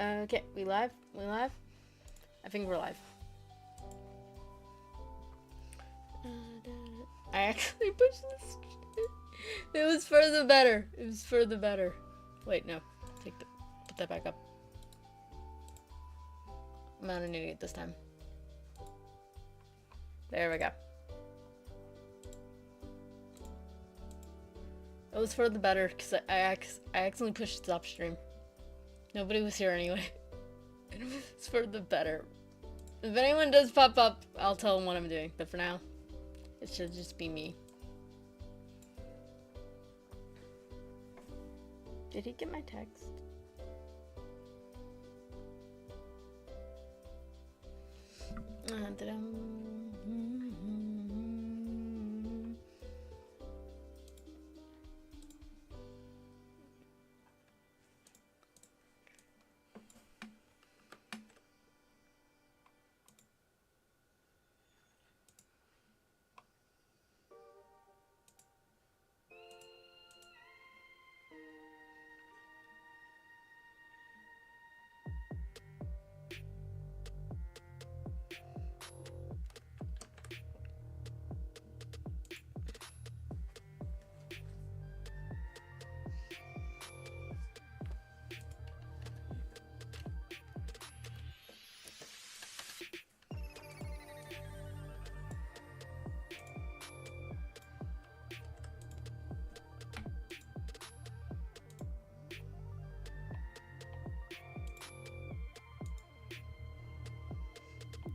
Okay, we live? We live? I think we're live. I actually pushed this. It was for the better. It was for the better. Wait, no. Put that back up. I'm not an idiot this time. There we go. It was for the better because I accidentally pushed it upstream. Nobody was here anyway. It's for the better. If anyone does pop up, I'll tell them what I'm doing. But for now, it should just be me. Did he get my text?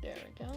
There we go.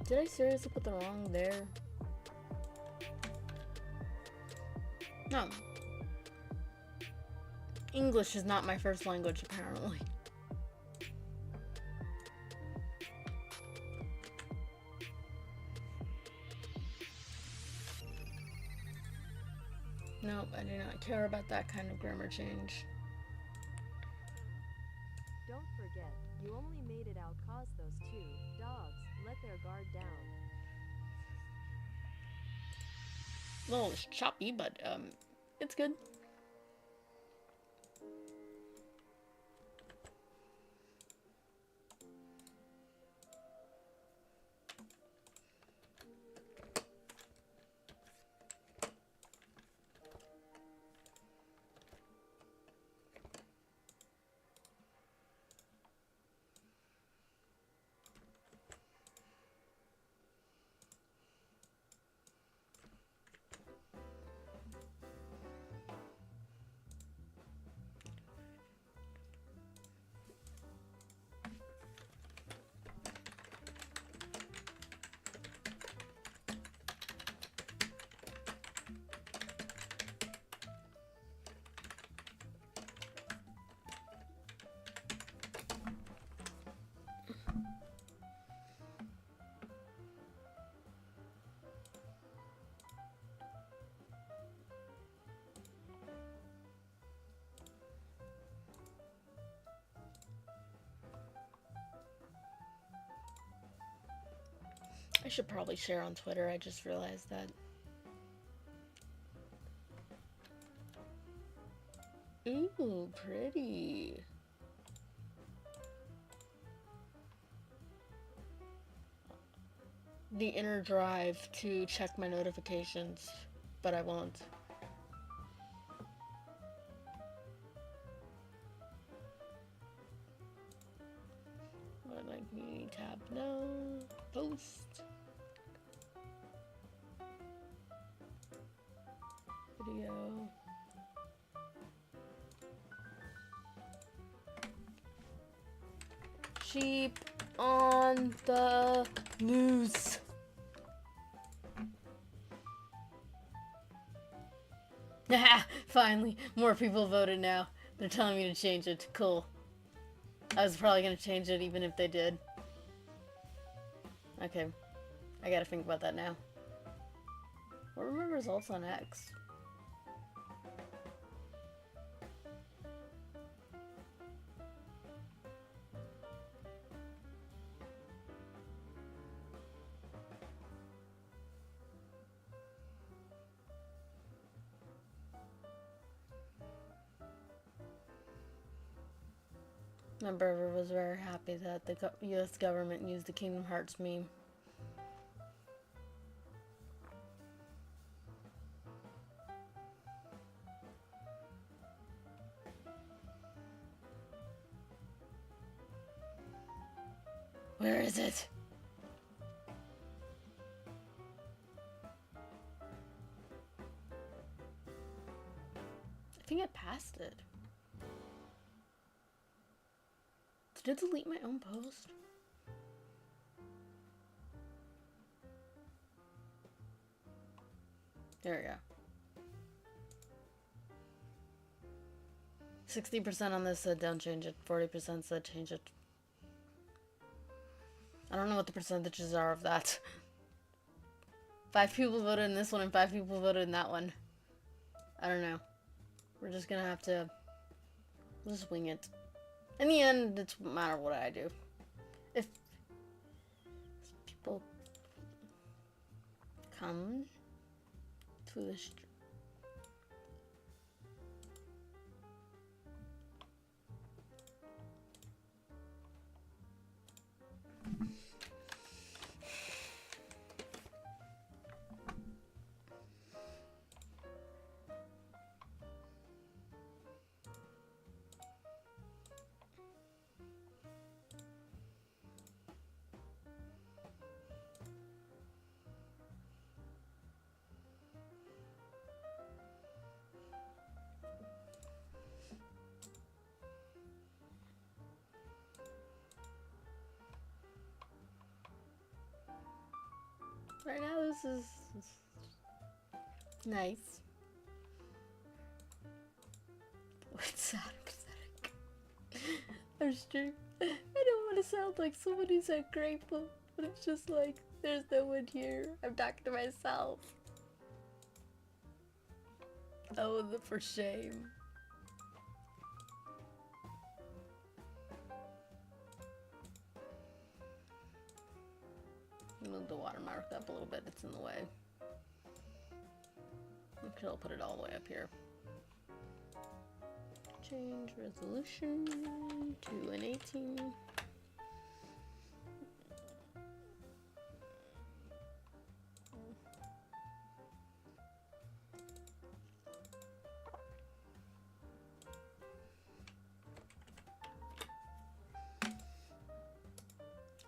Did I seriously put the wrong there? No. English is not my first language, apparently. Nope, I do not care about that kind of grammar change. Don't forget, you only made it out 'cause those two dogs let their guard down. Well, it's choppy, but it's good. I should probably share on Twitter, I just realized that. Ooh, pretty. the inner drive to check my notifications, but I won't. What like me tab no post video. Sheep on the loose. Finally, more people voted now. They're telling me to change it. Cool. I was probably gonna change it even if they did. Okay. I gotta think about that now. What were my results on X? My brother was very happy that the US government used the Kingdom Hearts meme. Where is it? I think I passed it. Did it delete my own post? There we go. 60% on this said don't change it. 40% said change it. I don't know what the percentages are of that. 5 people voted in this one and 5 people voted in that one. I don't know. We're just gonna have to... we'll just wing it. In the end, it doesn't matter what I do. If people come to the street. Right now, this is nice. What's sad and pathetic? I'm streaming. I don't want to sound like someone who's so grateful, but it's just like, there's no one here. I'm talking to myself. Oh, for shame. Move the watermark up a little bit, it's in the way. Okay, I'll put it all the way up here. Change resolution to an 18.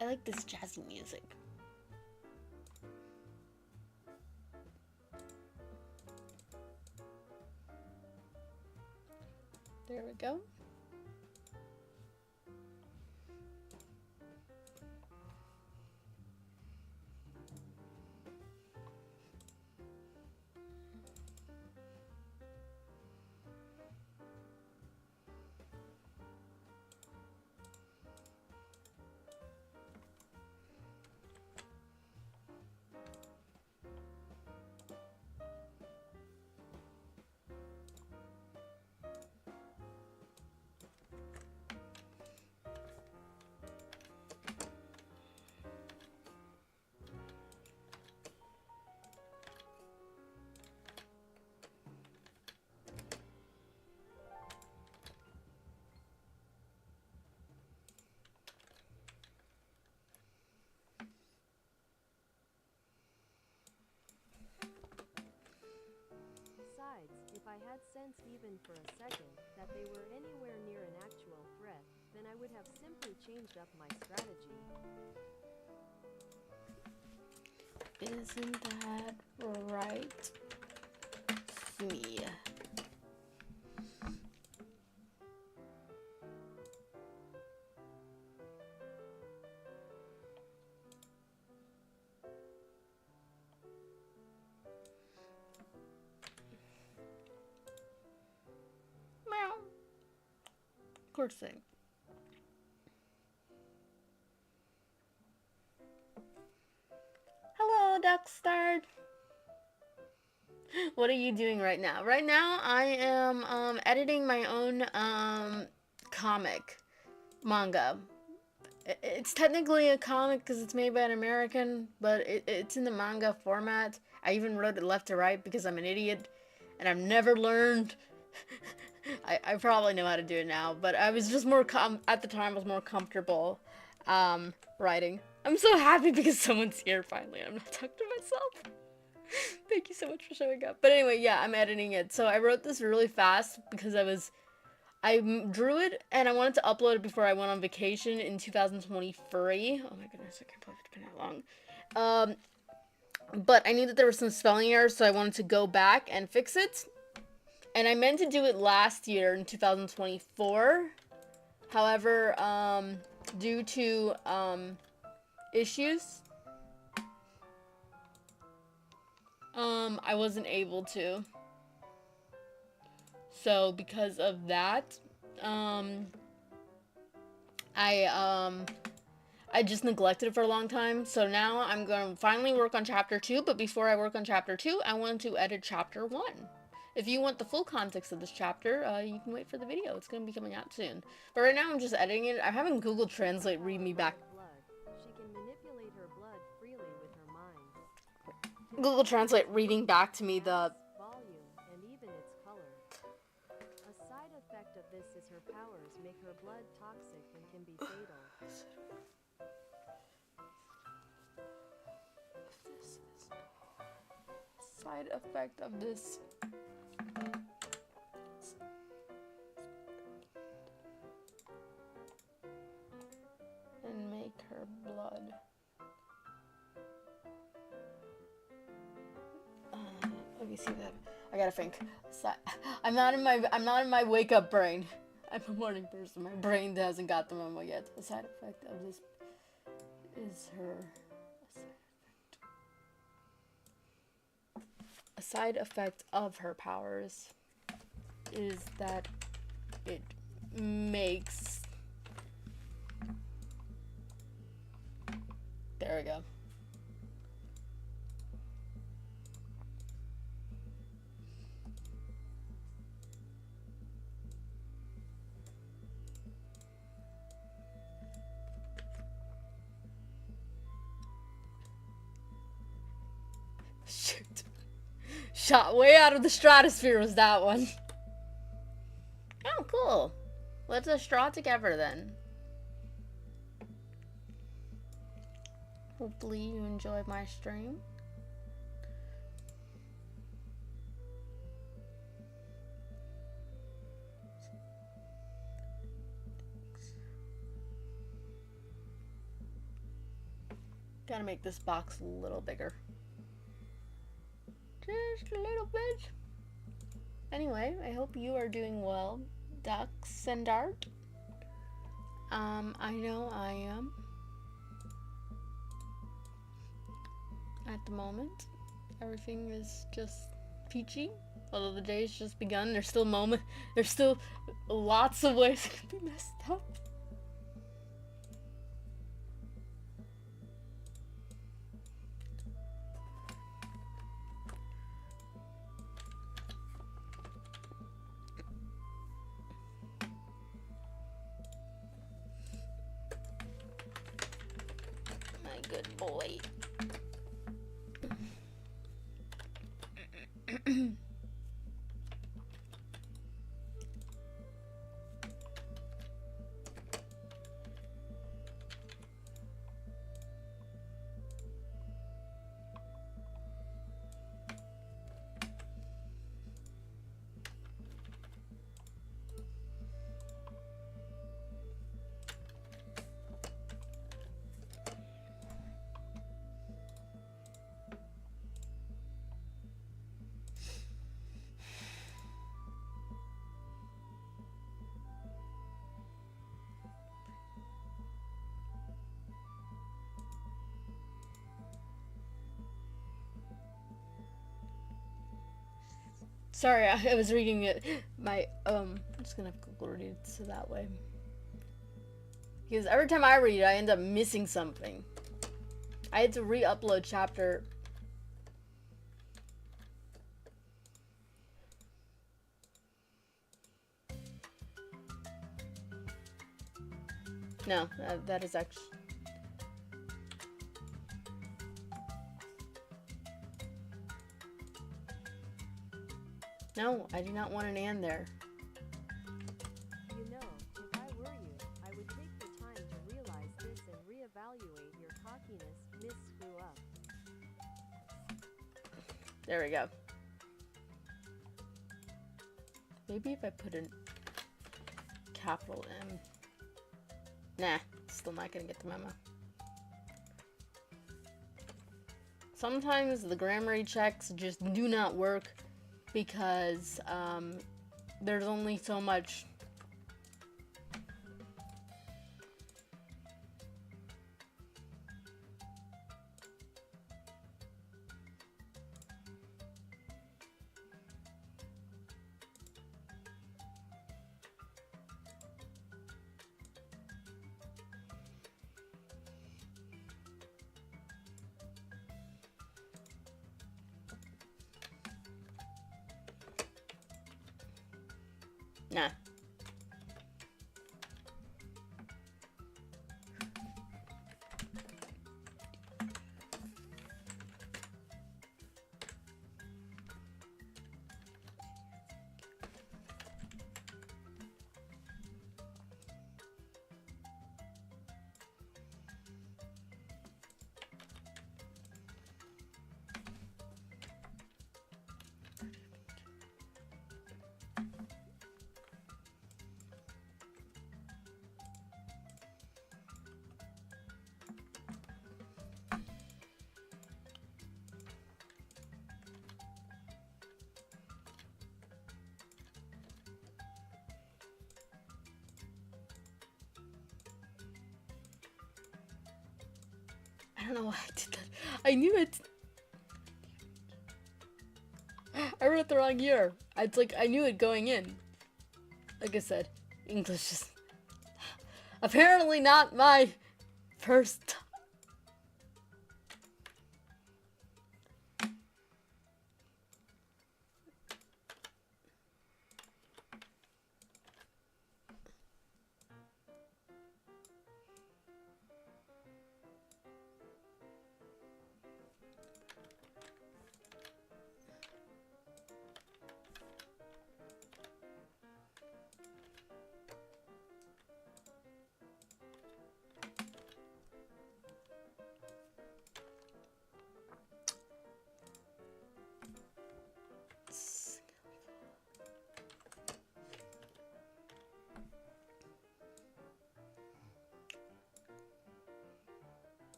I like this jazzy music. There we go. I had sensed even for a second that they were anywhere near an actual threat, then I would have simply changed up my strategy. Isn't that right? Me. Meow. Of course thing. Hello, Duckstard. What are you doing right now? Right now, I am editing my own comic manga. It's technically a comic because it's made by an American, but it's in the manga format. I even wrote it left to right because I'm an idiot and I've never learned. I probably know how to do it now, but I was just more at the time I was more comfortable writing. I'm so happy because someone's here finally. I'm not talking to myself. Thank you so much for showing up. But anyway, yeah, I'm editing it. So I wrote this really fast because I drew it and I wanted to upload it before I went on vacation in 2023. Oh my goodness, I can't believe it's been that long. But I knew that there were some spelling errors, so I wanted to go back and fix it. And I meant to do it last year in 2024. However, due to issues, I wasn't able to. So because of that, I just neglected it for a long time. So now I'm going to finally work on chapter 2, but before I work on chapter 2, I want to edit chapter 1. If you want the full context of this chapter, you can wait for the video. It's going to be coming out soon. But right now I'm just editing it. I'm having Google Translate read me back. She can manipulate her blood freely with her mind. Google Translate reading back to me the Volume and even its color. A side effect of this is her powers make her blood toxic and can be fatal. side effect of this. And make her blood. Let me see that. I gotta think. I'm not in my wake up brain. I'm a morning person. My brain hasn't got the memo yet. The side effect of this is her. A side effect of her powers is that it makes. There we go. Shoot. Shot way out of the stratosphere was that one. Oh, cool. Let's draw together then. Hopefully you enjoyed my stream. Gotta make this box a little bigger. Just a little bit. Anyway, I hope you are doing well, Ducks and Dart. I know I am. At the moment, everything is just peachy. Although the day's just begun, there's still lots of ways it could be messed up. My good boy. Sorry, I was reading it. I'm just gonna have Google read it so that way. Because every time I read it, I end up missing something. I had to re-upload chapter. No, that is actually. No, I do not want an and there. You know, if I were you, I would take the time to realize this and reevaluate your cockiness, Miss Screw Up. There we go. Maybe if I put a capital M. Nah, still not gonna get the memo. Sometimes the grammar checks just do not work because there's only so much. Nah. I don't know why I did that. I knew it. I wrote the wrong year. It's like I knew it going in. Like I said, English is apparently not my first.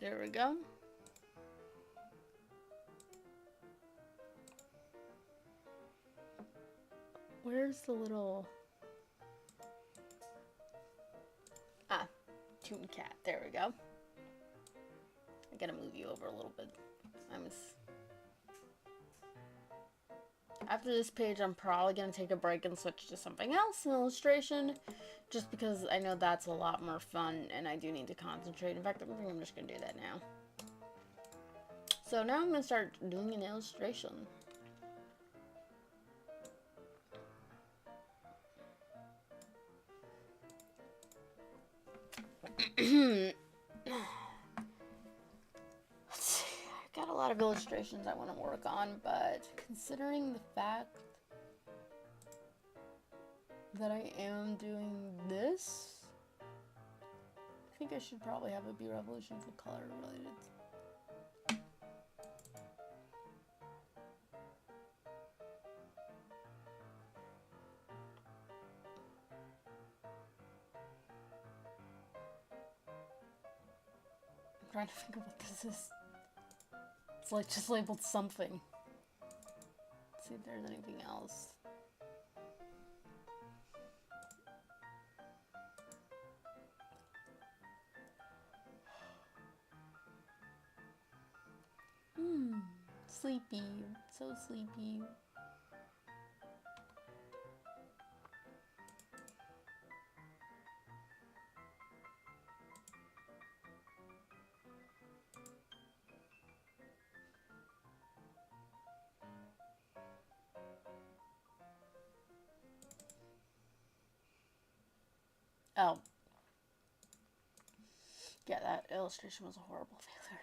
There we go. Where's the little... Ah, Toon Cat. There we go. I gotta move you over a little bit. After this page, I'm probably gonna take a break and switch to something else, an illustration, just because I know that's a lot more fun and I do need to concentrate. In fact, I think I'm just gonna do that now. So now I'm gonna start doing an illustration. Let's see, I've got a lot of illustrations I want to work on, but considering the fact that I am doing this, I think I should probably have it be Revolution for color related. I'm trying to think of what this is. It's like just labeled something. Let's see if there's anything else. Sleepy. So sleepy. Oh. Yeah, that illustration was a horrible failure.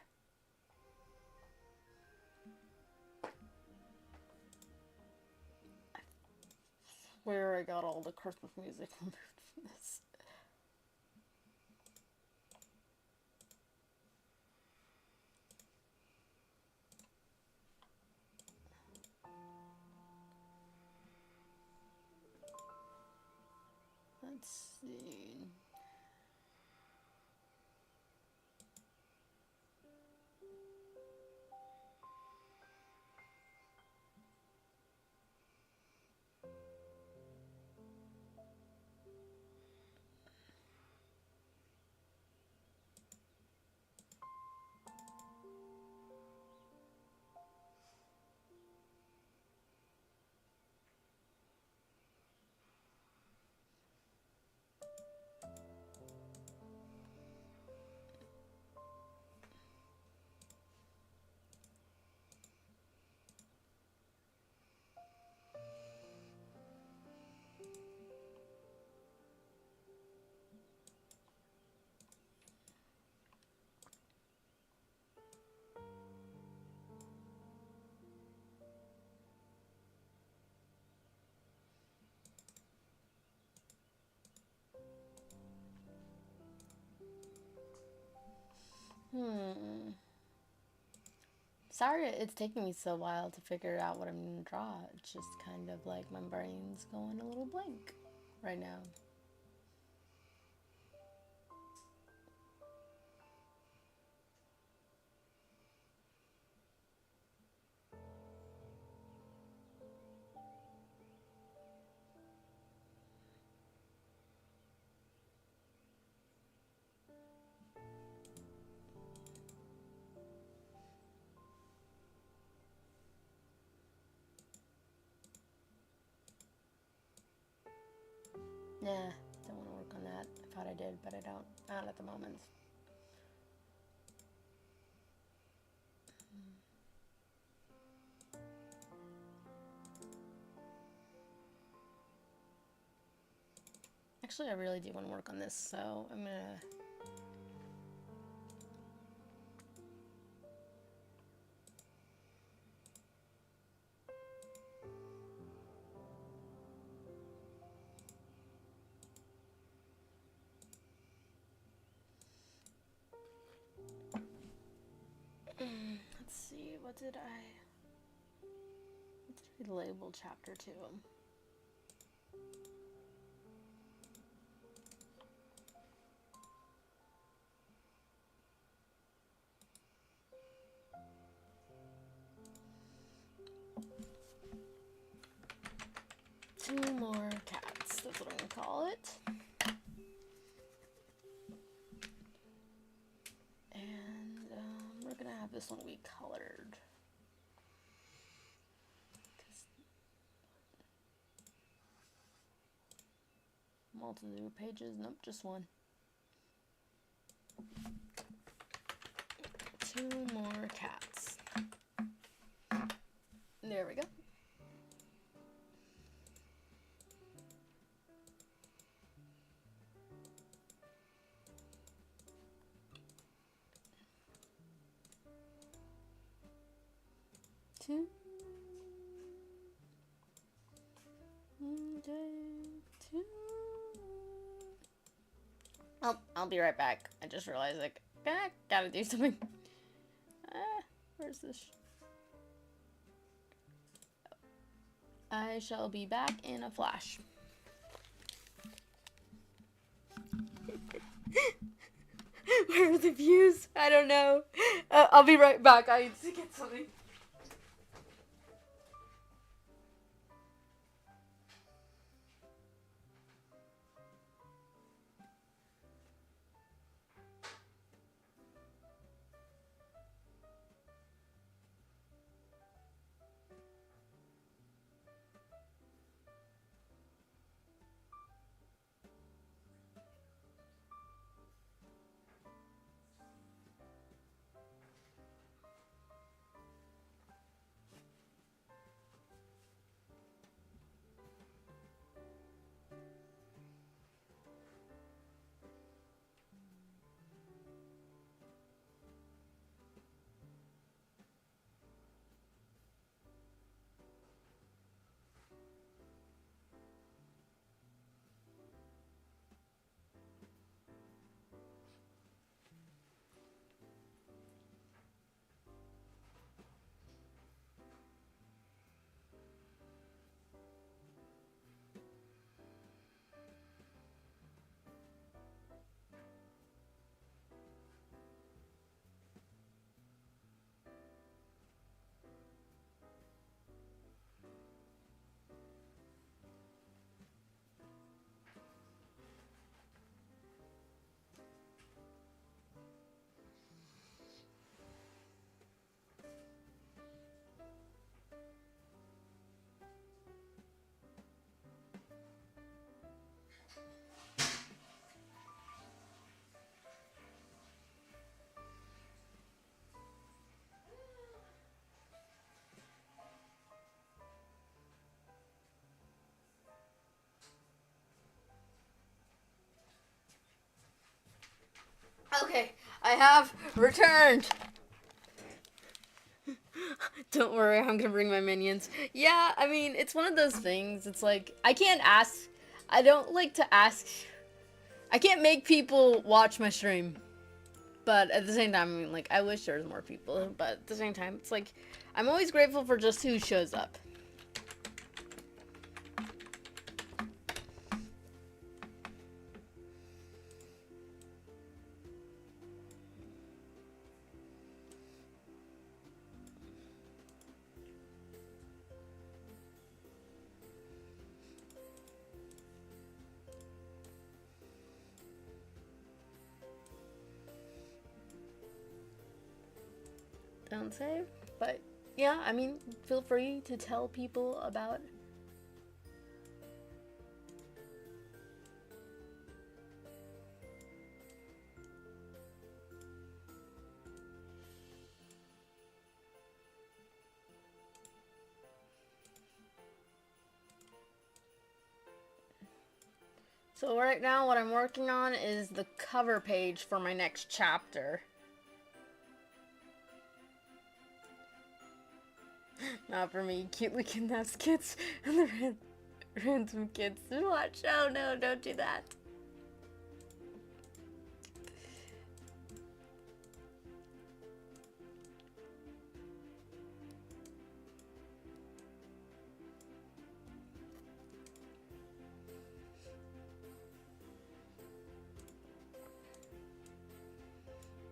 I swear I got all the Christmas music removed from this. Let's see. Sorry it's taking me so while to figure out what I'm gonna draw. It's just kind of like my brain's going a little blank right now. Yeah, don't want to work on that. I thought I did, but I don't. Not at the moment. Actually, I really do want to work on this, so I'm gonna... Let's see, what did I label chapter 2? Two more cats, that's what I'm gonna call it. And we're gonna have this one be colored. Multiple pages, nope, just one. Two more cats. There we go. Two. Two. Oh, I'll be right back. I just realized, like, gotta do something. Where's this? I shall be back in a flash. Where are the views? I don't know. I'll be right back. I need to get something. I have returned. Don't worry, I'm gonna bring my minions. Yeah, I mean, it's one of those things. It's like, I can't ask. I don't like to ask. I can't make people watch my stream. But at the same time, I mean, like, I wish there was more people. But at the same time, it's like, I'm always grateful for just who shows up. Don't save, but yeah, I mean, feel free to tell people about. So right now, what I'm working on is the cover page for my next chapter. Not for me. Cutely kidnaps kids and the random kids to watch. Oh no, don't do that.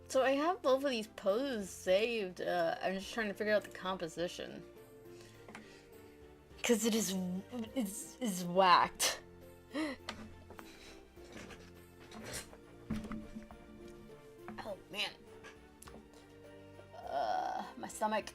So I have both of these poses saved. I'm just trying to figure out the composition. Cause it is whacked. Oh man. My stomach.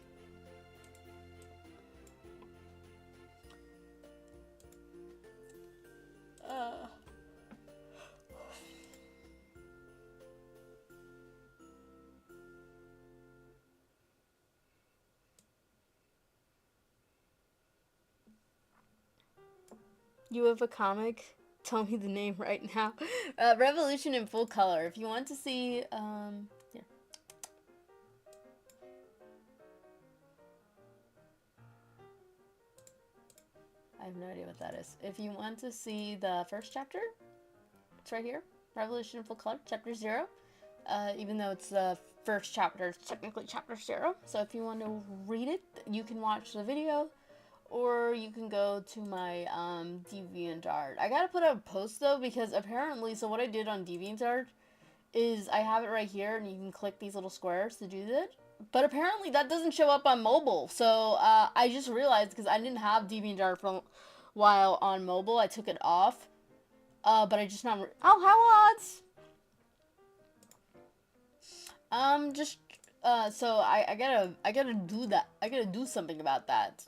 You have a comic? Tell me the name right now. Revolution in full color. If you want to see, here. I have no idea what that is. If you want to see the first chapter, it's right here. Revolution in full color, chapter 0. Even though it's the first chapter, it's technically chapter 0. So if you want to read it, you can watch the video. Or you can go to my DeviantArt. I gotta put up a post though, because apparently, so what I did on DeviantArt is I have it right here, and you can click these little squares to do that. But apparently that doesn't show up on mobile. So I just realized, because I didn't have DeviantArt for a while on mobile, I took it off. But I just not. Oh, how odds? Just so I gotta do that. I gotta do something about that.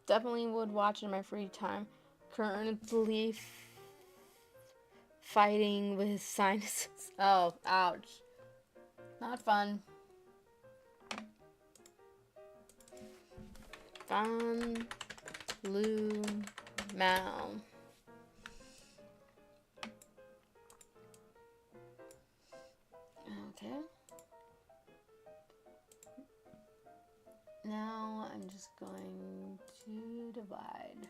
Definitely would watch in my free time. Currently fighting with sinuses. Oh, ouch. Not fun. Fun. Blue. Mal. Okay. Now I'm just going to divide.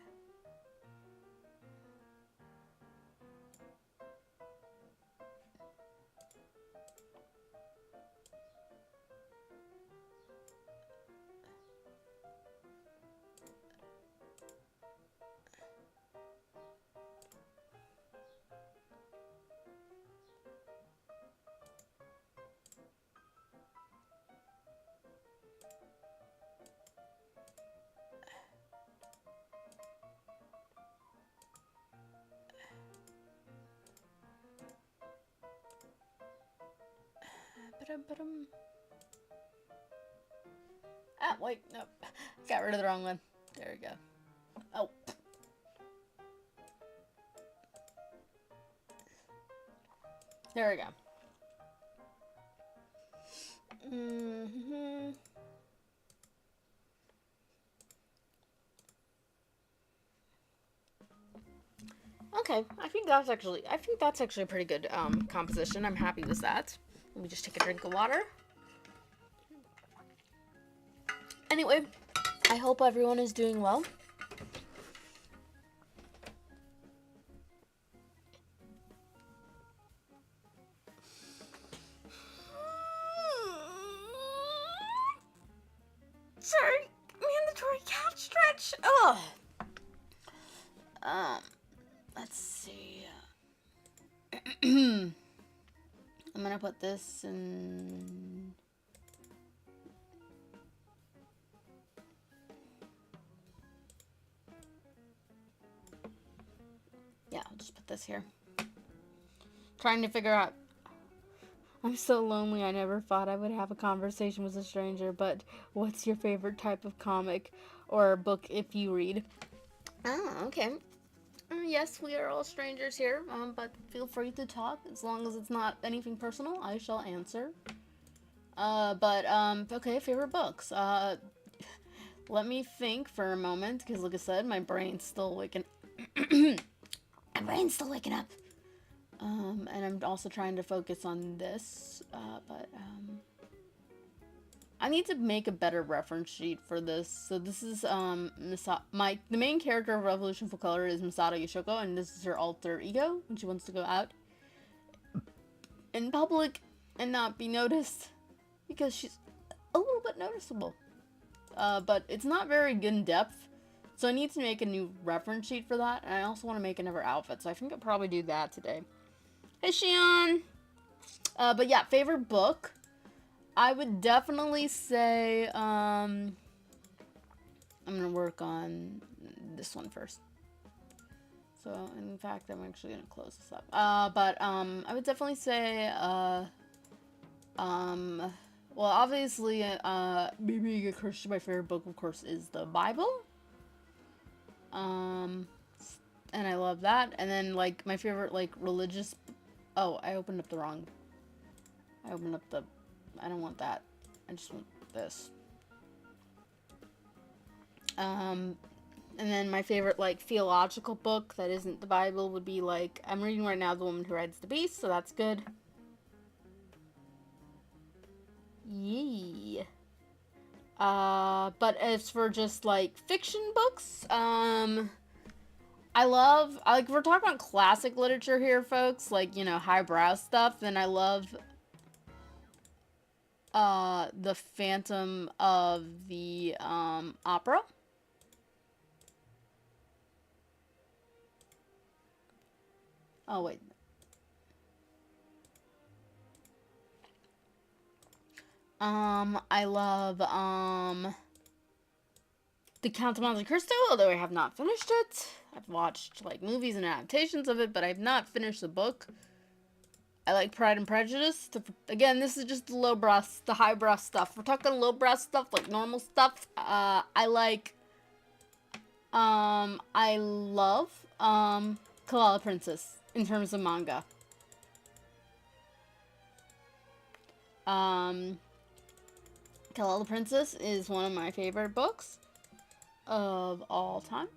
Ah, wait, nope. Got rid of the wrong one. There we go. Oh. There we go. Mm-hmm. Okay, I think that's actually a pretty good composition. I'm happy with that. Let me just take a drink of water. Anyway, I hope everyone is doing well. Sorry, mandatory cat stretch. Oh. Let's see. I'm gonna put this in. Yeah, I'll just put this here. Trying to figure out. I'm so lonely. I never thought I would have a conversation with a stranger, but what's your favorite type of comic or book if you read? Oh, okay. Yes, we are all strangers here, but feel free to talk. As long as it's not anything personal, I shall answer. Okay, favorite books. Let me think for a moment, because like I said, my brain's still waking up. And I'm also trying to focus on this, I need to make a better reference sheet for this. So this is, the main character of Revolution Full Color is Misato Yushoku, and this is her alter ego, when she wants to go out in public and not be noticed, because she's a little bit noticeable. But it's not very good in depth, so I need to make a new reference sheet for that, and I also want to make another outfit, so I think I'll probably do that today. Hey, Shion! But yeah, favorite book? I would definitely say, I'm gonna work on this one first. So, in fact, I'm actually gonna close this up. I would definitely say, well, obviously, maybe a Christian, my favorite book, of course, is the Bible. And I love that. And then, like, my favorite, like, religious, oh, I opened up the wrong, I don't want that. I just want this. And then my favorite, like, theological book that isn't the Bible would be, like, I'm reading right now The Woman Who Rides the Beast, so that's good. Yee. But as for just, like, fiction books, I love, like, we're talking about classic literature here, folks, like, you know, highbrow stuff, then I love the Phantom of the Opera. Oh, wait. I love, The Count of Monte Cristo, although I have not finished it. I've watched, like, movies and adaptations of it, but I've not finished the book. I like Pride and Prejudice. Again, this is just the highbrow stuff. We're talking lowbrow stuff, like normal stuff. I love, Kalala Princess in terms of manga. Kalala Princess is one of my favorite books of all time.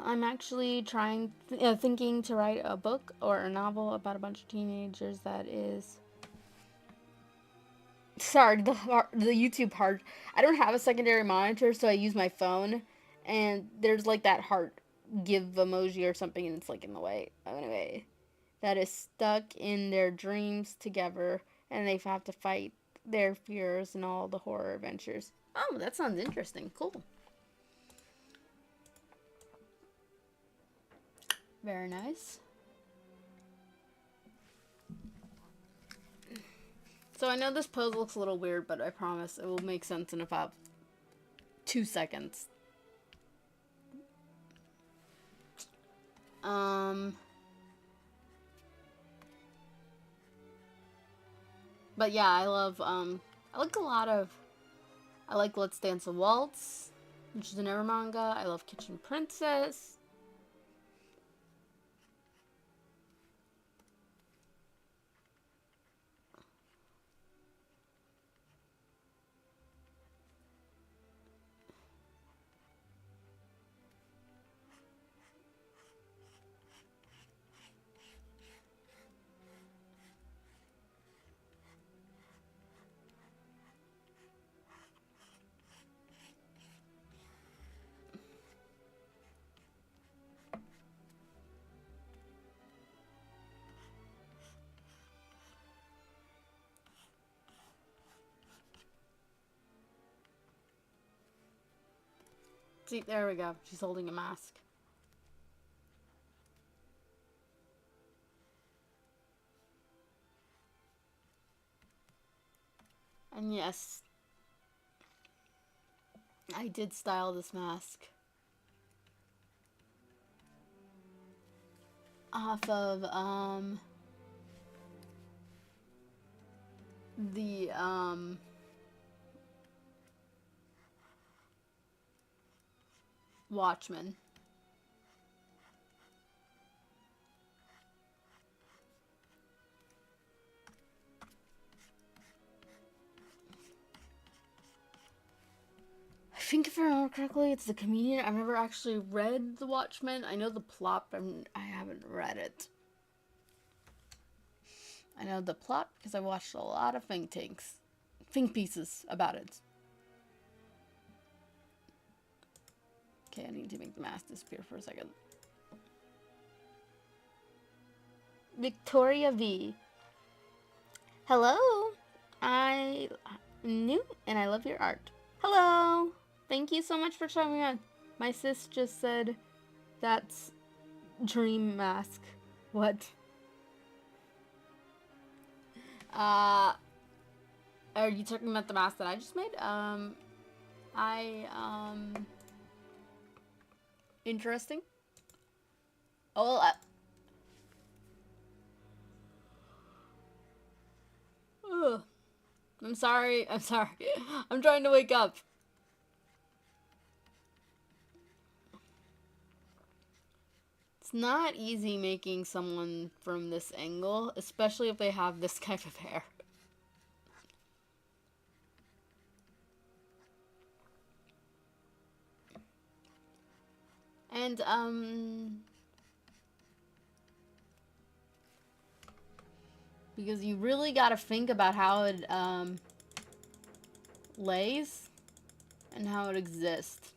I'm actually thinking to write a book or a novel about a bunch of teenagers that is... Sorry, the YouTube part. I don't have a secondary monitor, so I use my phone, and there's like that heart give emoji or something, and it's like in the way. Anyway, that is stuck in their dreams together, and they have to fight their fears and all the horror adventures. Oh, that sounds interesting. Cool. Very nice. So I know this pose looks a little weird, but I promise it will make sense in about 2 seconds. But yeah, I love, I like Let's Dance a Waltz, which is another manga. I love Kitchen Princess. See, there we go. She's holding a mask. And yes, I did style this mask off of, the, Watchmen. I think if I remember correctly, it's the comedian. I've never actually read The Watchmen. I know the plot, but I haven't read it. I know the plot because I watched a lot of think pieces about it. Okay, I need to make the mask disappear for a second. Victoria V. Hello! I'm new and I love your art. Hello! Thank you so much for showing me on. My sis just said that's dream mask. What? Are you talking about the mask that I just made? Interesting. Oh, well, I'm sorry. I'm sorry. I'm trying to wake up. It's not easy making someone from this angle, especially if they have this type of hair. And, because you really gotta think about how it, lays and how it exists.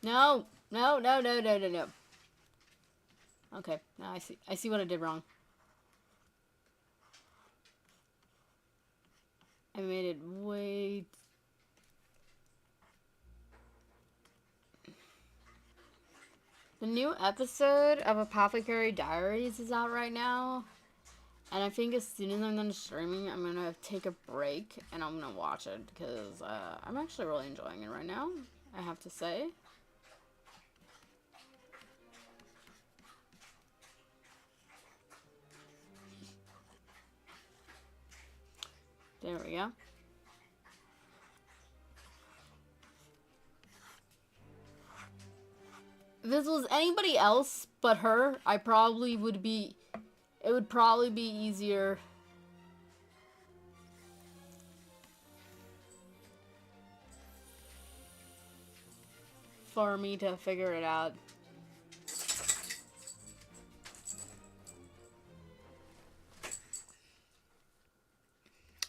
No, no, no, no, no, no, no. Okay, now I see what I did wrong. I made it way... The new episode of Apothecary Diaries is out right now. And I think as soon as I'm done streaming, I'm gonna take a break and I'm gonna watch it. Because I'm actually really enjoying it right now, I have to say. There we go. If this was anybody else but her, I probably would be... It would probably be easier... for me to figure it out.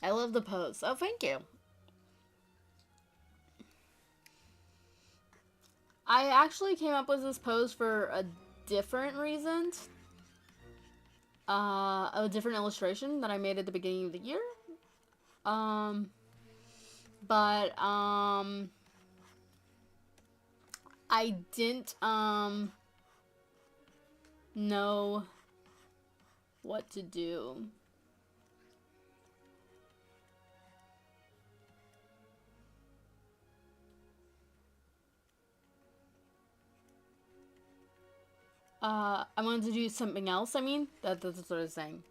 I love the pose. Oh, thank you. I actually came up with this pose for a different reason. A different illustration that I made at the beginning of the year. I didn't, know what to do. I wanted to do something else, I mean. That's what I was saying.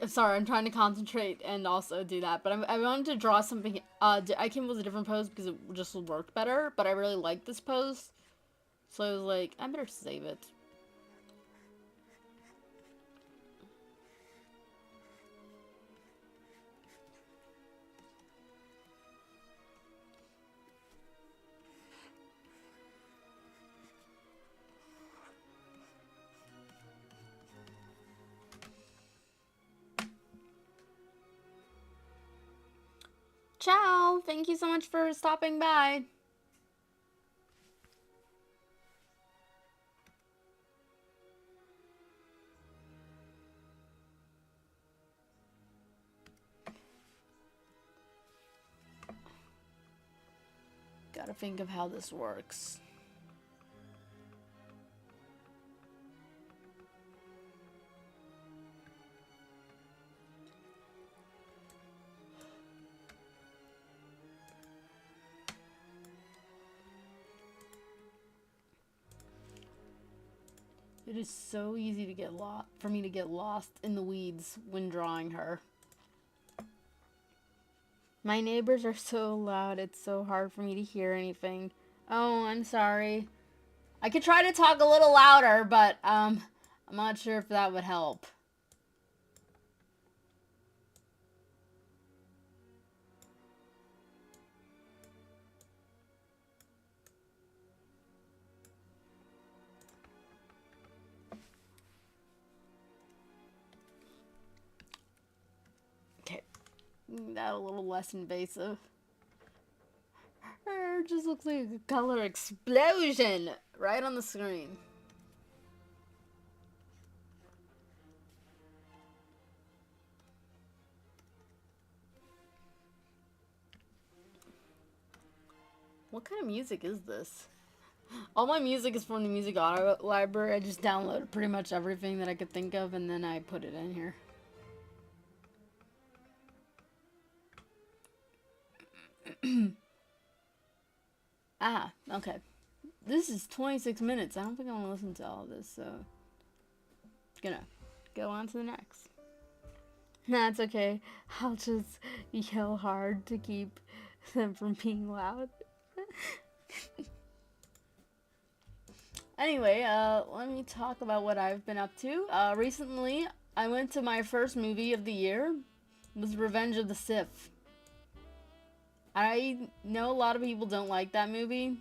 Sorry, I'm trying to concentrate and also do that. But I wanted to draw something. I came up with a different pose because it just worked better. But I really like this pose. So I was like, I better save it. Ciao! Thank you so much for stopping by. Gotta think of how this works. It is so easy to get lost, for me to get lost in the weeds when drawing her. My neighbors are so loud, it's so hard for me to hear anything. Oh, I'm sorry. I could try to talk a little louder, but I'm not sure if that would help. Okay, that a little less invasive. It just looks like a color explosion right on the screen. What kind of music is this? All my music is from the music audio library. I just downloaded pretty much everything that I could think of and then I put it in here. Ah, okay. This is 26 minutes. I don't think I want to listen to all of this, so gonna go on to the next. That's okay. I'll just yell hard to keep them from being loud. Anyway, let me talk about what I've been up to. Recently, I went to my first movie of the year. It was Revenge of the Sith. I know a lot of people don't like that movie.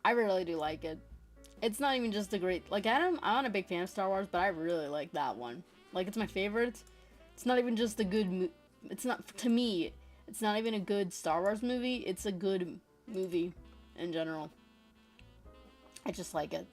I really do like it. It's not even just a great... Like, I'm not a big fan of Star Wars, but I really like that one. Like, it's my favorite. It's not even just a good... It's not... To me, it's not even a good Star Wars movie. It's a good movie in general. I just like it.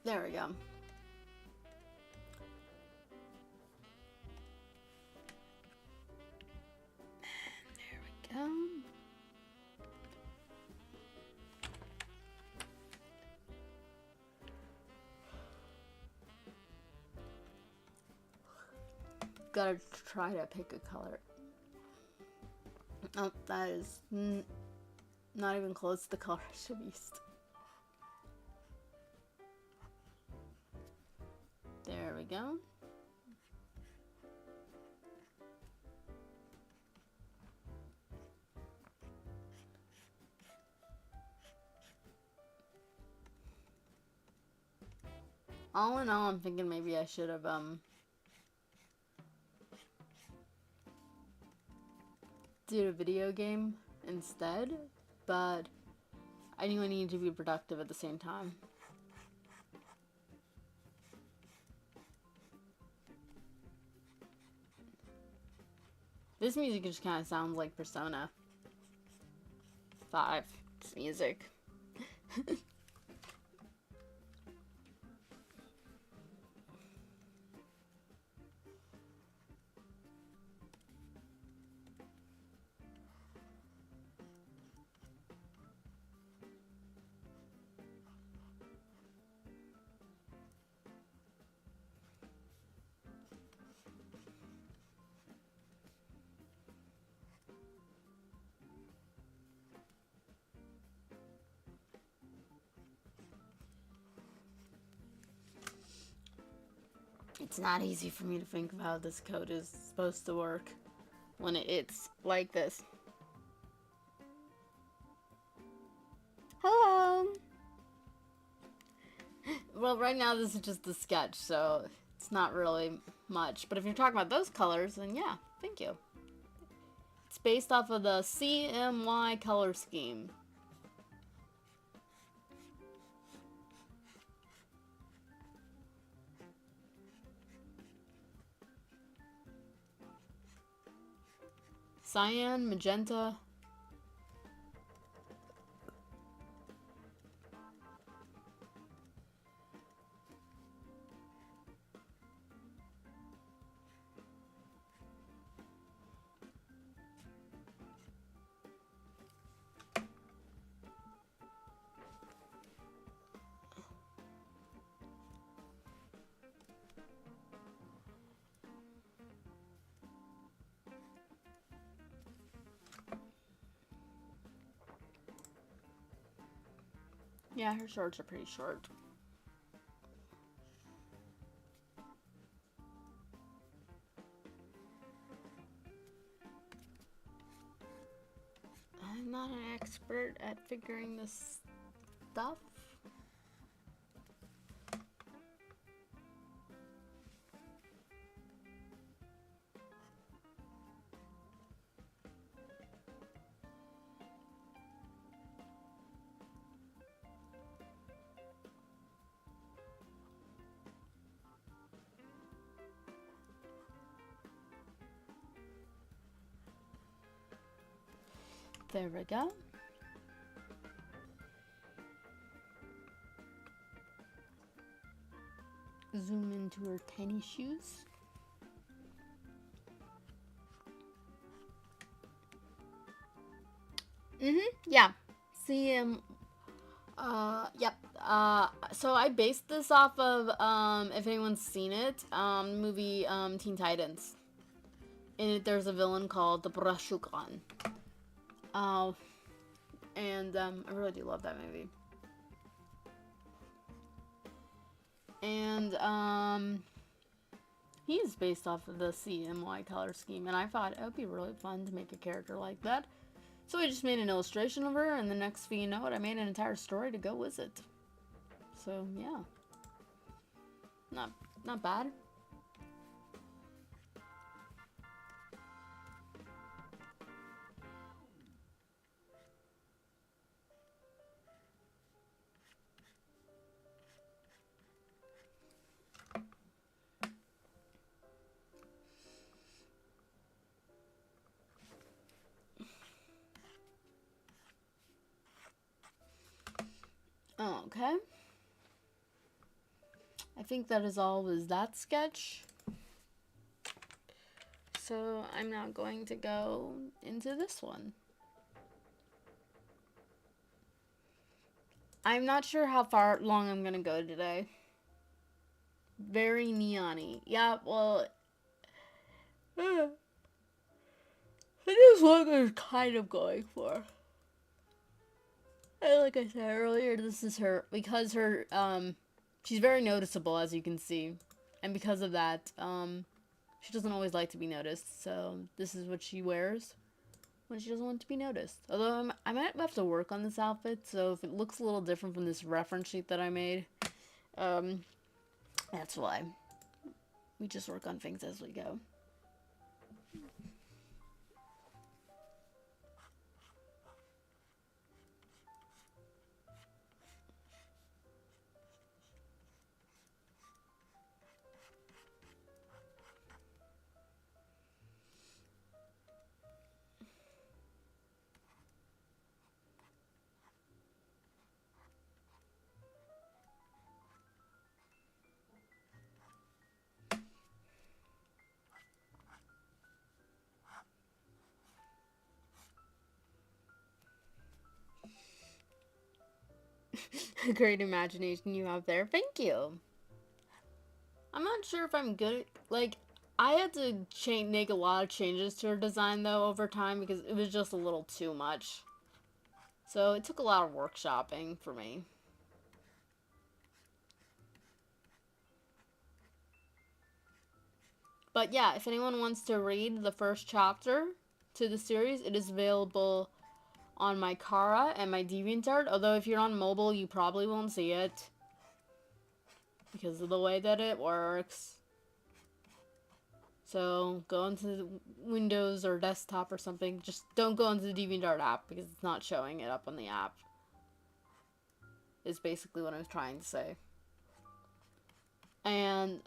There we go. There we go. Gotta try to pick a color. Oh, that is not even close to the color I should have used. There we go. All in all, I'm thinking maybe I should have, did a video game instead, but I knew I needed to be productive at the same time. This music just kind of sounds like Persona 5's music. It's not easy for me to think of how this code is supposed to work when it's like this. Hello! Well, right now this is just a sketch, so it's not really much. But if you're talking about those colors, then yeah, thank you. It's based off of the CMY color scheme. Cyan, magenta. Yeah, her shorts are pretty short. I'm not an expert at figuring this stuff. There we go. Zoom into her tiny shoes. Yeah. CM. Yep. So I based this off of, if anyone's seen it, movie, Teen Titans. In it, there's a villain called the Brashukan. And I really do love that movie. And he's based off of the CMY color scheme, and I thought it would be really fun to make a character like that. So I just made an illustration of her, and the next thing you know it, I made an entire story to go with it. So yeah, not bad. Okay. I think that is all with that sketch. So I'm now going to go into this one. I'm not sure how far long I'm gonna go today. Very neon-y. Yeah, well, that is what I was kind of going for. And like I said earlier, this is her, because her, she's very noticeable, as you can see. And because of that, she doesn't always like to be noticed, so this is what she wears when she doesn't want to be noticed. Although I might have to work on this outfit, so if it looks a little different from this reference sheet that I made, that's why. We just work on things as we go. A great imagination you have there. Thank you. I'm not sure if I'm good at, like, I had to make a lot of changes to her design, though, over time, because it was just a little too much. So it took a lot of workshopping for me. But yeah, if anyone wants to read the first chapter to the series, it is available on my Kara and my DeviantArt, although if you're on mobile, you probably won't see it because of the way that it works. So go into the Windows or desktop or something. Just don't go into the DeviantArt app because it's not showing it up on the app. Is basically what I was trying to say. And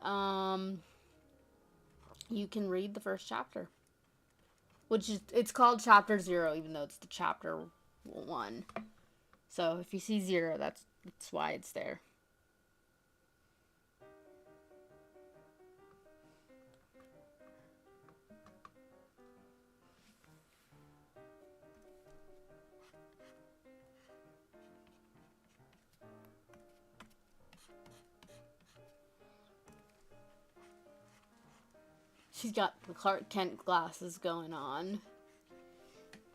you can read the first chapter, which is, it's called chapter 0 even though it's the chapter 1. So if you see 0, that's why it's there. She's got the Clark Kent glasses going on.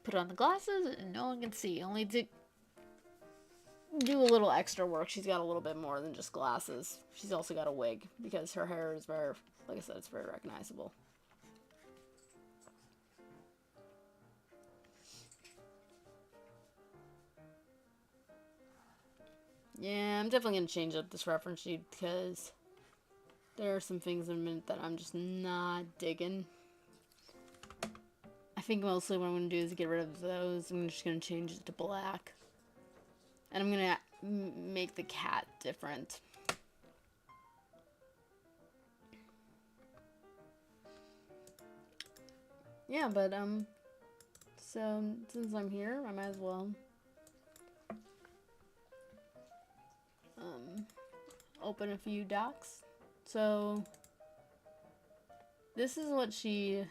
Put on the glasses and no one can see. Only to do a little extra work. She's got a little bit more than just glasses. She's also got a wig because her hair is very, like I said, it's very recognizable. Yeah, I'm definitely going to change up this reference sheet because there are some things in a minute that I'm just not digging. I think mostly what I'm going to do is get rid of those. I'm just going to change it to black. And I'm going to make the cat different. Yeah, but, so since I'm here, I might as well, open a few docs. So, this is what she,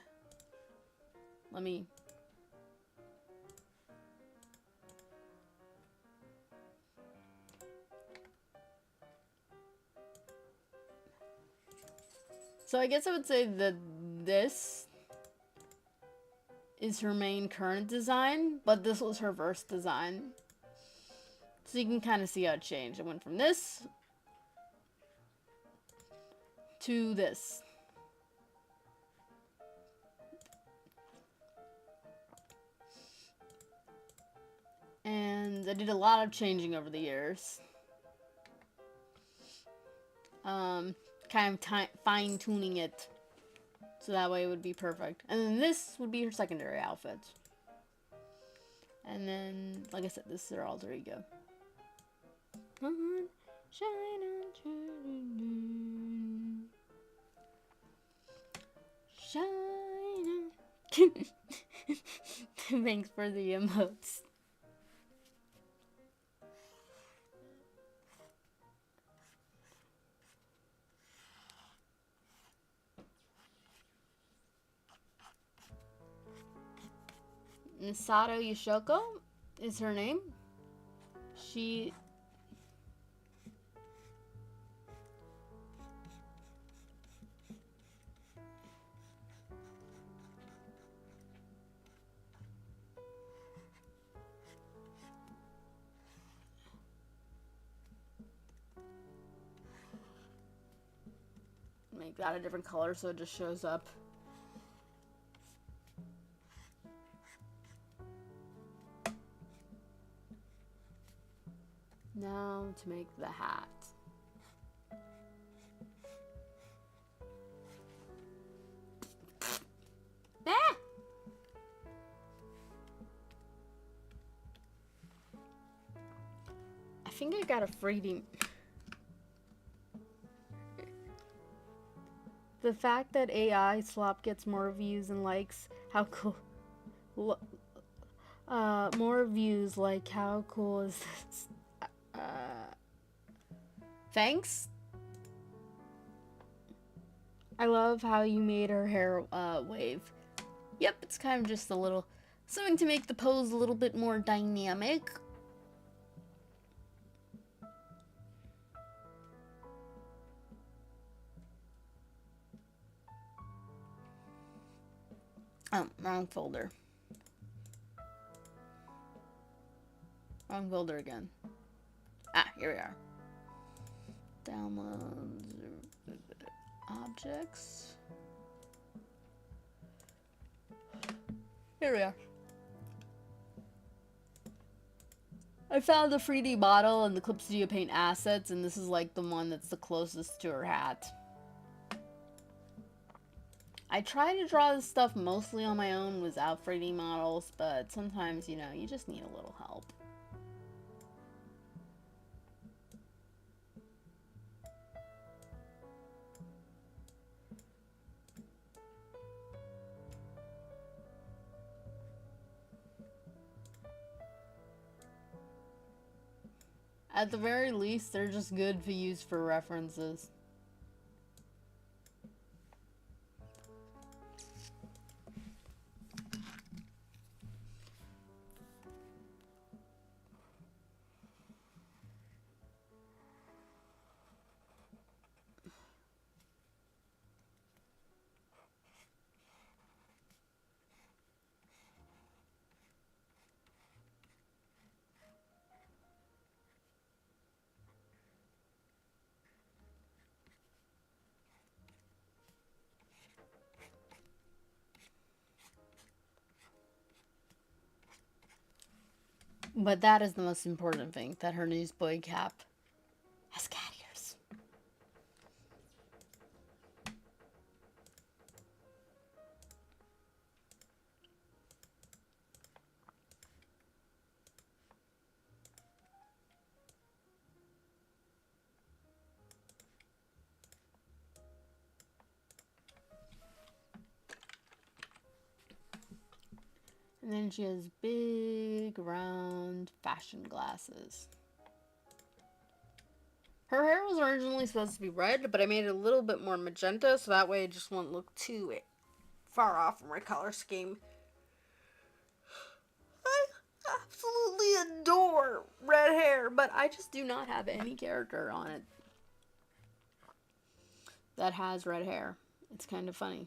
let me, so I guess I would say that this is her main current design, but this was her first design. So you can kind of see how it changed. It went from this to this. And I did a lot of changing over the years. Kind of fine-tuning it so that way it would be perfect. And then this would be her secondary outfit. And then, like I said, this is her alter ego. Shine on, shine on. Thanks for the emotes. Misato Yushoku is her name. She make that a different color so it just shows up. Now to make the hat. Ah! I think I got a freebie. The fact that AI slop gets more views and likes, how cool. More views, like how cool is this? Thanks. I love how you made her hair wave. Yep, it's kind of just a little something to make the pose a little bit more dynamic. Oh, wrong folder. Wrong folder again. Ah, here we are. Downloads, objects. Here we are. I found the 3D model and the clipstudiopaint assets, and this is like the one that's the closest to her hat. I try to draw this stuff mostly on my own without 3D models, but sometimes, you know, you just need a little help. At the very least, they're just good to use for references. But that is the most important thing, that her newsboy cap has cat ears. And then she has big, round, fashion glasses. Her hair was originally supposed to be red, but I made it a little bit more magenta, so that way it just won't look too far off from my color scheme. I absolutely adore red hair, but I just do not have any character on it that has red hair. It's kind of funny.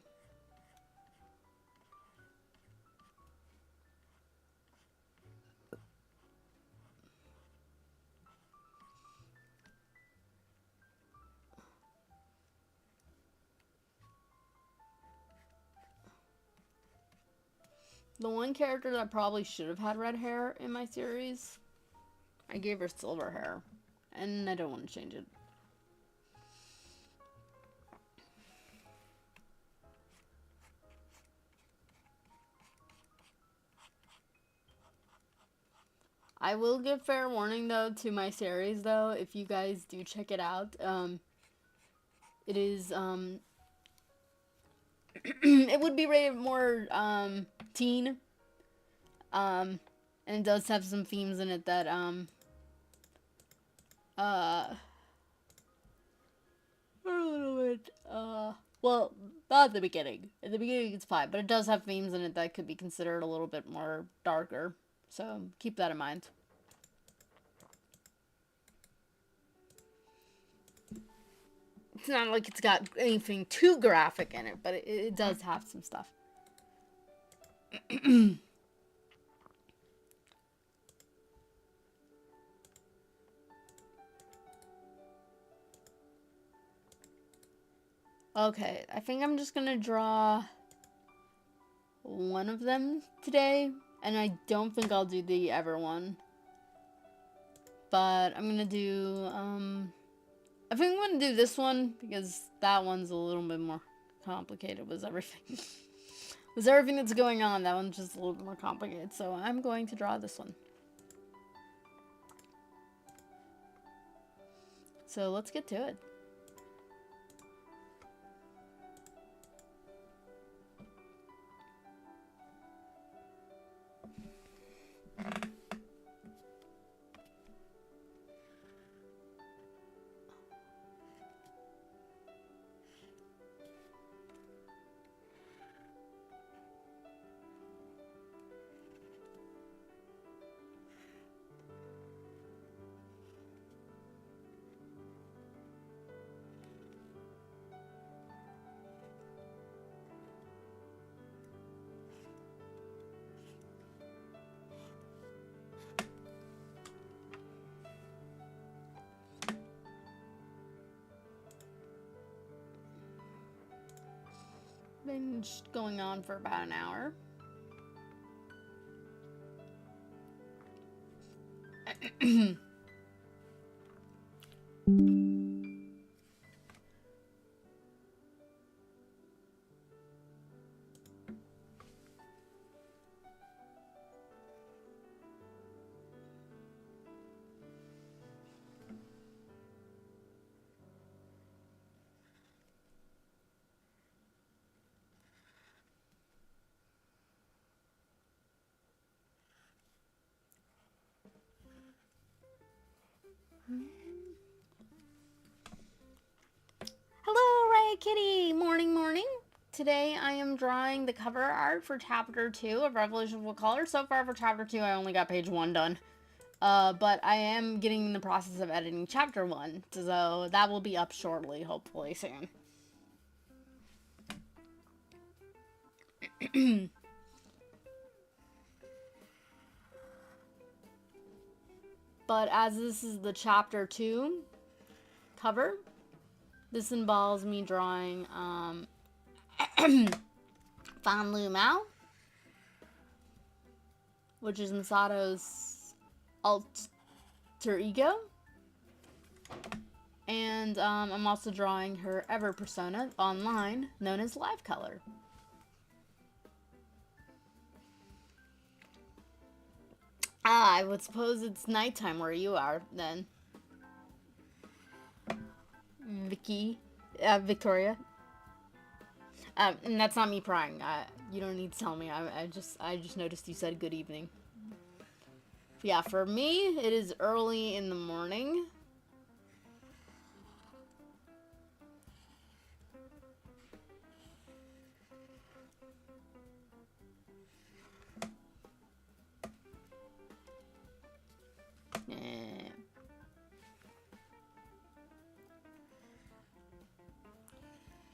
The one character that probably should have had red hair in my series, I gave her silver hair, and I don't want to change it. I will give fair warning, though, to my series, though, if you guys do check it out. It is, it would be rated more, teen. And it does have some themes in it that, a little bit, well, not at the beginning. At the beginning, it's fine, but it does have themes in it that could be considered a little bit more darker. So, keep that in mind. It's not like it's got anything too graphic in it, but it does have some stuff. Okay, I think I'm just gonna draw one of them today, and I don't think I'll do the ever one. But I'm gonna do, I think I'm gonna do this one, because that one's a little bit more complicated with everything. With everything that's going on, that one's just a little bit more complicated, so I'm going to draw this one. So let's get to it. Been just going on for about an hour. Hello, Ray Kitty! Morning, morning! Today I am drawing the cover art for Chapter 2 of Revolution of Color. So far for Chapter 2, I only got page 1 done. But I am getting in the process of editing Chapter 1, so that will be up shortly, hopefully soon. But as this is the Chapter 2 cover, this involves me drawing Fan Lu Mao, which is Misato's alter ego. And I'm also drawing her ever persona online, known as Live Color. Ah, I would suppose it's nighttime where you are, then. Victoria. And that's not me prying. You don't need to tell me. I just noticed you said good evening. Yeah, for me, it is early in the morning.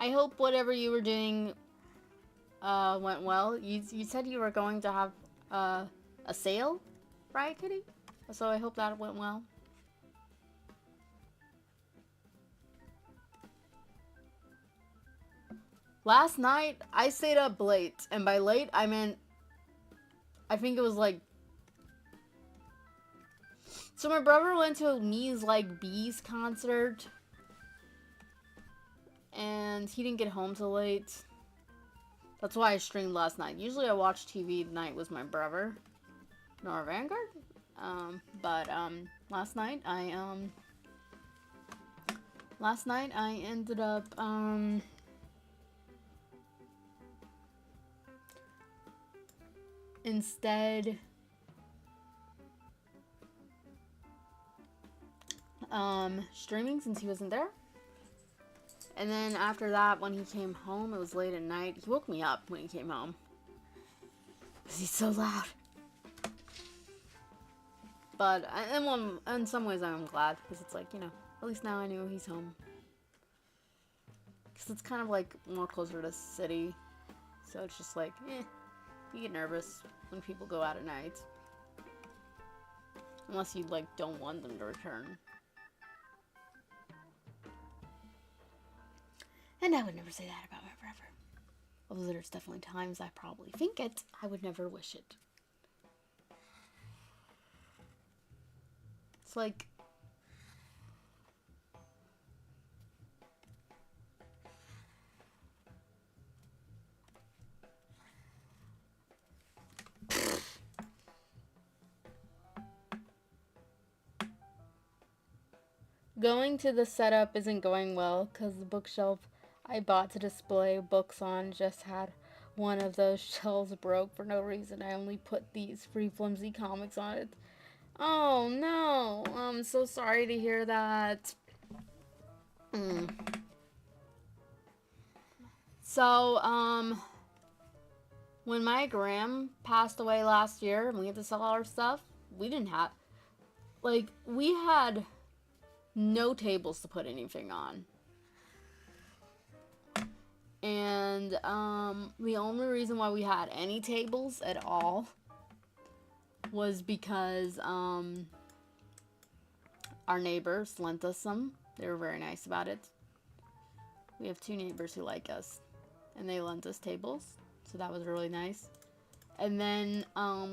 I hope whatever you were doing went well. You said you were going to have a sale, right, Kitty? So I hope that went well. Last night, I stayed up late. And by late, I meant, I think it was like... So my brother went to a Me's Like Bees concert. And he didn't get home till late. That's why I streamed last night. Usually I watch TV at night with my brother. Nor Vanguard. But last night I ended up instead streaming since he wasn't there. And then after that, when he came home, it was late at night. He woke me up when he came home. Because he's so loud. But in some ways, I'm glad. Because it's like, you know, at least now I know he's home. Because it's kind of like more closer to city. So it's just like, you get nervous when people go out at night. Unless you, like, don't want them to return. And I would never say that about my brother. Although there's definitely times I probably think it, I would never wish it. It's like... Going to the setup isn't going well because the bookshelf I bought to display books on just had one of those shelves broke for no reason. I only put these free flimsy comics on it. Oh no, I'm so sorry to hear that. So, when my gram passed away last year and we had to sell all our stuff, we didn't have, like, we had no tables to put anything on. And the only reason why we had any tables at all was because our neighbors lent us some. They were very nice about it. We have 2 neighbors who like us, and they lent us tables, so that was really nice. And then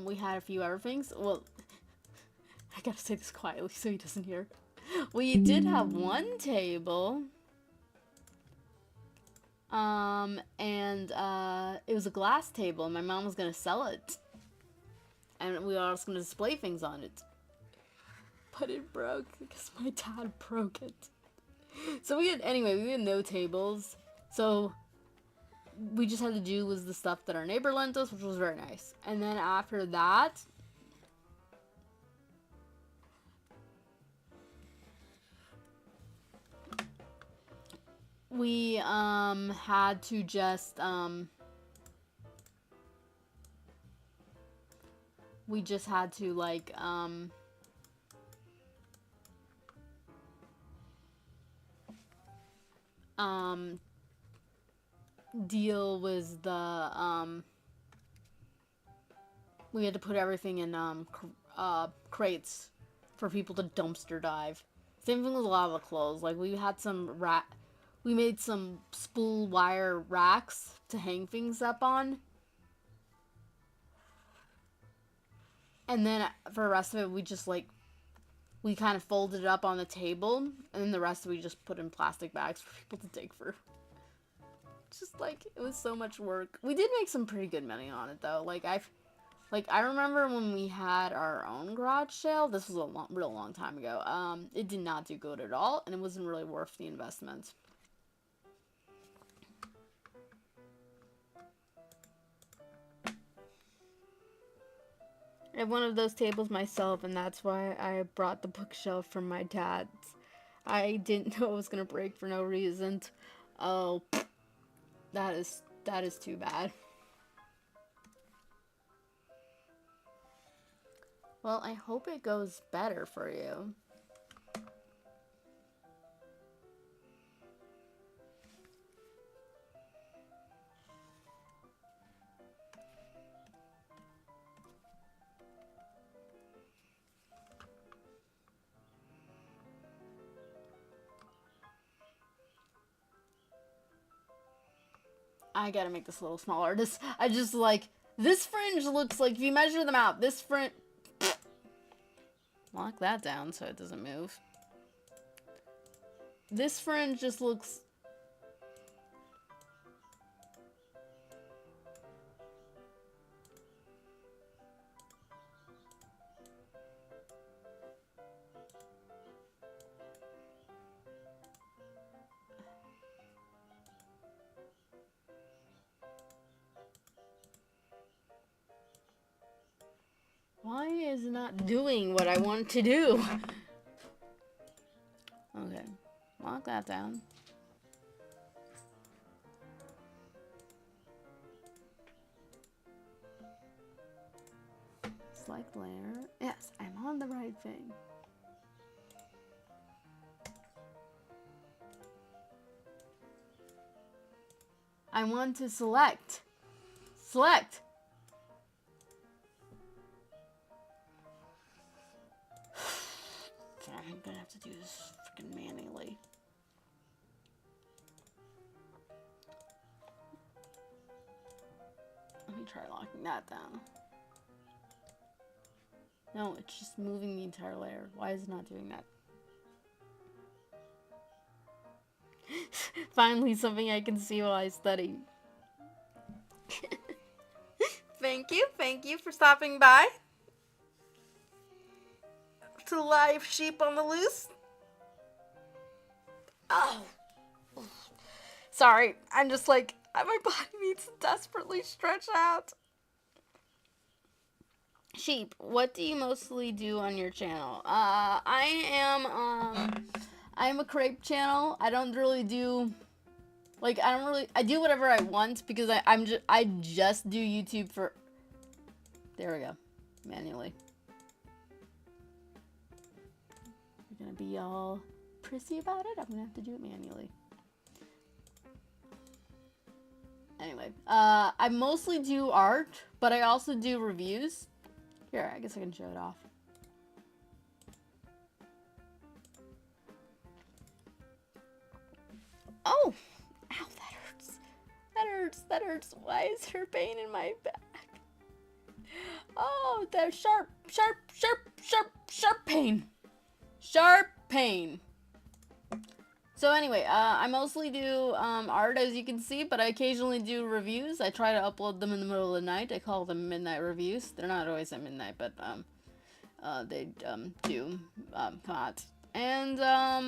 we had a few other things. Well, I gotta say this quietly so he doesn't hear. We did have one table. It was a glass table, and my mom was gonna sell it. And we were also gonna display things on it. But it broke because my dad broke it. So we had no tables. So we just had to do was the stuff that our neighbor lent us, which was very nice. And then after that, we had to just we just had to like deal with the we had to put everything in crates for people to dumpster dive. Same thing with a lot of the clothes. Like we had some we made some spool wire racks to hang things up on. And then for the rest of it, we just like, we kind of folded it up on the table. And then the rest we just put in plastic bags for people to take for. Just like, it was so much work. We did make some pretty good money on it though. I remember when we had our own garage sale. This was a real long time ago. It did not do good at all. And it wasn't really worth the investment. I have one of those tables myself, and that's why I brought the bookshelf from my dad's. I didn't know it was gonna break for no reason. Oh, that is too bad. Well, I hope it goes better for you. I gotta make this a little smaller. I just like, this fringe looks like, if you measure them out, this fringe, lock that down so it doesn't move. This fringe just looks, why is it not doing what I want to do? Okay, lock that down. Select layer. Yes, I'm on the right thing. I want to select. Select! I'm gonna have to do this freaking manually. Let me try locking that down. No, it's just moving the entire layer. Why is it not doing that? Finally, something I can see while I study. Thank you for stopping by to Live Sheep on the Loose. Oh, sorry, I'm just like, my body needs to desperately stretch out. Sheep, what do you mostly do on your channel? I'm a crepe channel. I don't really do, like, I do whatever I want because I just do YouTube for, there we go, manually. You're gonna be all prissy about it? I'm gonna have to do it manually. Anyway, I mostly do art, but I also do reviews. Here, I guess I can show it off. Oh! Ow, that hurts. That hurts. That hurts. Why is there pain in my back? Oh, there's sharp pain. Sharp pain. So anyway, I mostly do art, as you can see, but I occasionally do reviews. I try to upload them in the middle of the night. I call them midnight reviews. They're not always at midnight, but they do come out. And I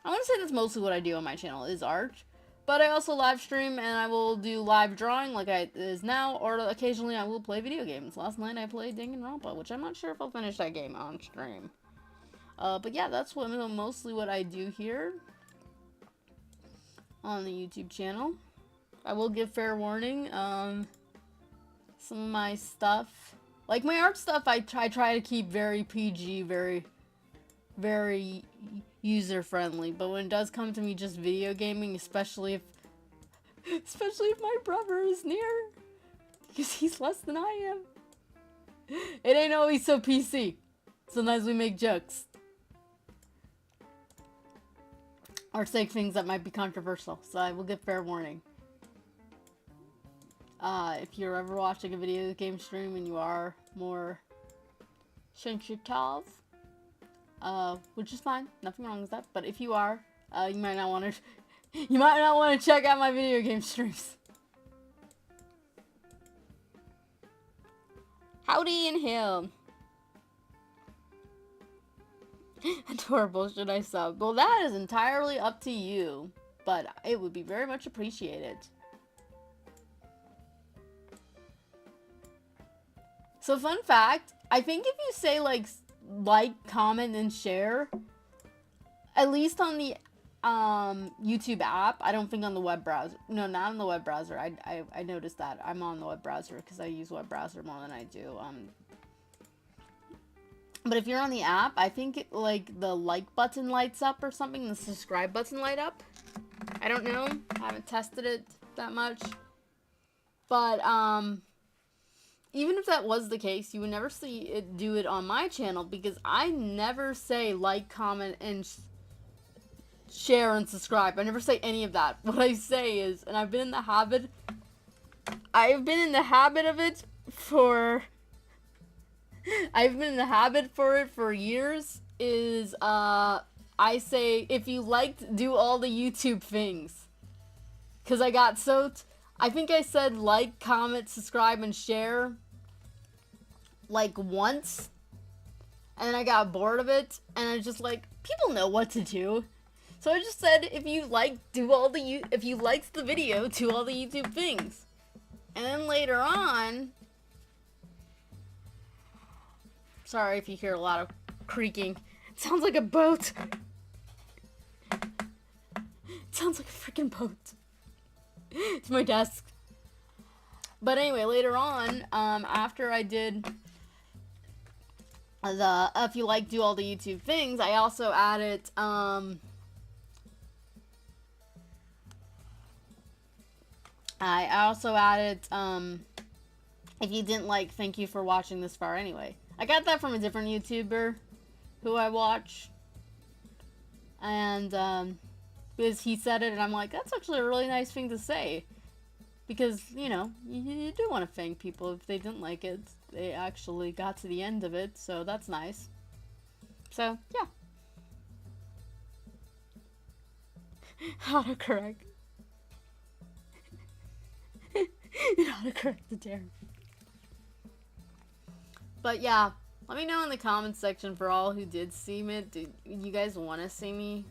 want to say that's mostly what I do on my channel is art. But I also live stream, and I will do live drawing like it is now, or occasionally I will play video games. Last night I played Danganronpa, which I'm not sure if I'll finish that game on stream. But yeah, that's mostly what I do here. on the YouTube channel. I will give fair warning. Some of my stuff, like my art stuff, I try to keep very PG, very user friendly. But when it does come to me just video gaming, especially if my brother is near, because he's less than I am, it ain't always so PC. Sometimes we make jokes or say things that might be controversial, so I will give fair warning. If you're ever watching a video game stream and you are more sensitive, which is fine, nothing wrong with that. But if you are, you might not want to check out my video game streams. Howdy in hell. Adorable, should I sub? Well, that is entirely up to you, but it would be very much appreciated. So, fun fact, I think if you say, like, comment, and share, at least on the, YouTube app, I don't think on the web browser. No, not on the web browser. I noticed that. I'm on the web browser because I use web browser more than I do, But if you're on the app, I think, like, the like button lights up or something, the subscribe button light up. I don't know. I haven't tested it that much. But, even if that was the case, you would never see it do it on my channel because I never say like, comment, and share and subscribe. I never say any of that. What I say is, and I've been in the habit of it for it for years, is I say, if you liked, do all the YouTube things. Because I got so I think I said like, comment, subscribe, and share like once, and then I got bored of it, and I was just like, people know what to do. So I just said, if you liked the video, do all the YouTube things. And then later on, sorry if you hear a lot of creaking. It sounds like a boat. It sounds like a freaking boat. It's my desk. But anyway, later on, after I did the if you like, do all the YouTube things, I also added if you didn't like, thank you for watching this far anyway. I got that from a different YouTuber who I watch, and because he said it, and I'm like, that's actually a really nice thing to say, because, you know, you do want to thank people if they didn't like it. They actually got to the end of it, so that's nice. So, yeah. Autocorrect. It autocorrect the term. But yeah, let me know in the comments section for all who did see it. Do you guys want to see me,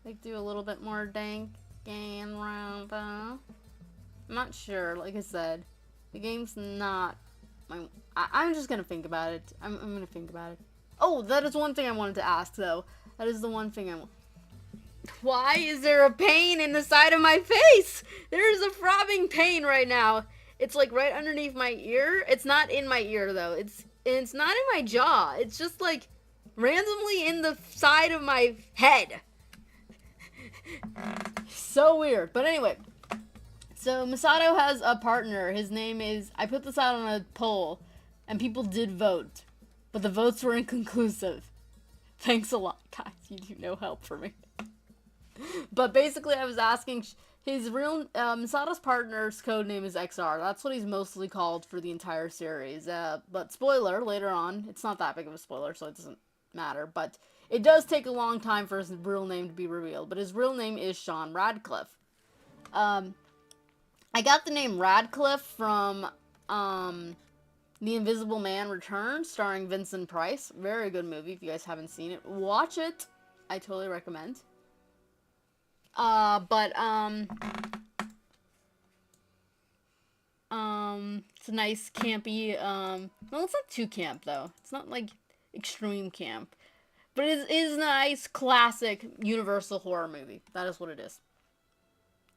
like, do a little bit more dank game round? I'm not sure. Like I said, the game's not my. I'm just gonna think about it. I'm gonna think about it. Oh, that is one thing I wanted to ask, though. That is the one thing I want. Why is there a pain in the side of my face? There is a throbbing pain right now. It's like right underneath my ear. It's not in my ear though. It's not in my jaw. It's just like randomly in the side of my head. So weird. But anyway, so Misato has a partner. His name is, I put this out on a poll and people did vote, but the votes were inconclusive. Thanks a lot, guys. You do no help for me. But basically, I was asking, his real, Misato's partner's code name is XR. That's what he's mostly called for the entire series. But spoiler, later on, it's not that big of a spoiler, so it doesn't matter. But it does take a long time for his real name to be revealed. But his real name is Sean Radcliffe. I got the name Radcliffe from, The Invisible Man Returns, starring Vincent Price. Very good movie. If you guys haven't seen it, watch it. I totally recommend. It's a nice campy, well, it's not too camp, though. It's not, like, extreme camp. But it is a nice, classic, universal horror movie. That is what it is.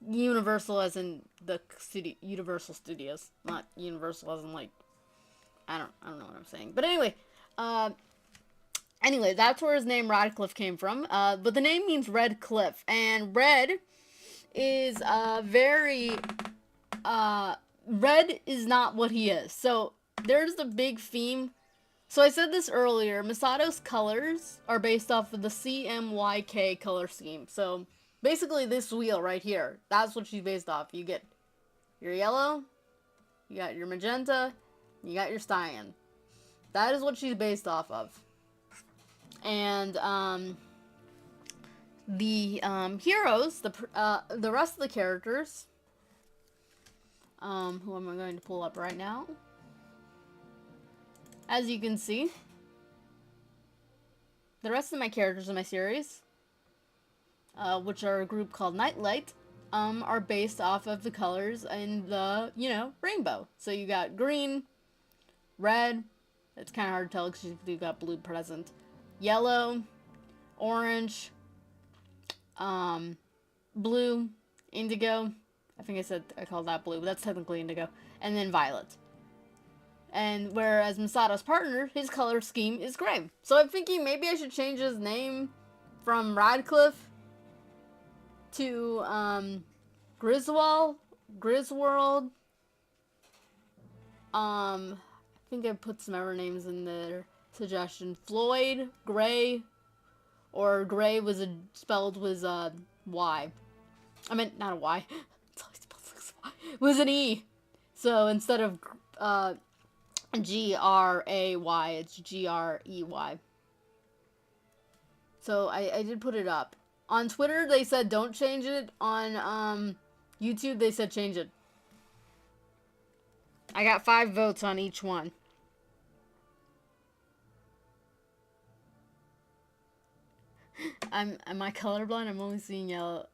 Universal as in the Universal Studios, not Universal as in like, I don't know what I'm saying. But anyway, that's where his name Radcliffe came from. But the name means red cliff, and red is red is not what he is. So there's the big theme. So I said this earlier, Misato's colors are based off of the CMYK color scheme. So basically this wheel right here, that's what she's based off. You get your yellow, you got your magenta, you got your cyan. That is what she's based off of. And the heroes, the rest of the characters, who am I going to pull up right now? As you can see, the rest of my characters in my series, which are a group called Nightlight, are based off of the colors in the, rainbow. So you got green, red, it's kind of hard to tell because you've got blue present, yellow, orange, blue, indigo, I called that blue, but that's technically indigo, and then violet. And whereas Misato's partner, his color scheme is gray. So I'm thinking maybe I should change his name from Radcliffe to Griswold. I think I put some other names in their suggestion. Floyd, Gray, or Gray was spelled with a Y. I meant not a Y. It's always spelled like a Y. It was an E. So instead of Gray, it's Grey. So I did put it up. On Twitter, they said don't change it. On YouTube, they said change it. I got 5 votes on each one. Am I colorblind? I'm only seeing yellow.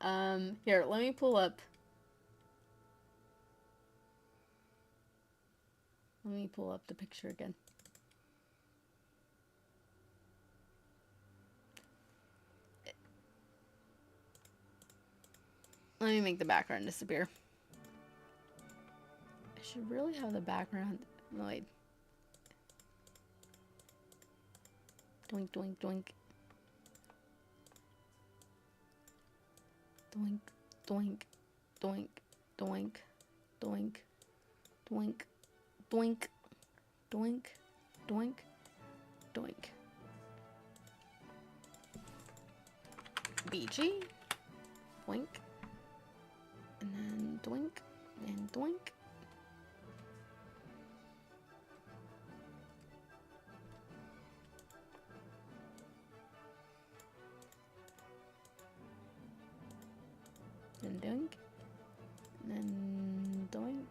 Here, let me pull up. Let me pull up the picture again. Let me make the background disappear. I should really have the background. No, wait. Doink, doink, doink. Doink, doink, doink, doink, doink, doink, doink, doink, doink, doink. BG, doink, and then doink, and doink. And doink, and then doink.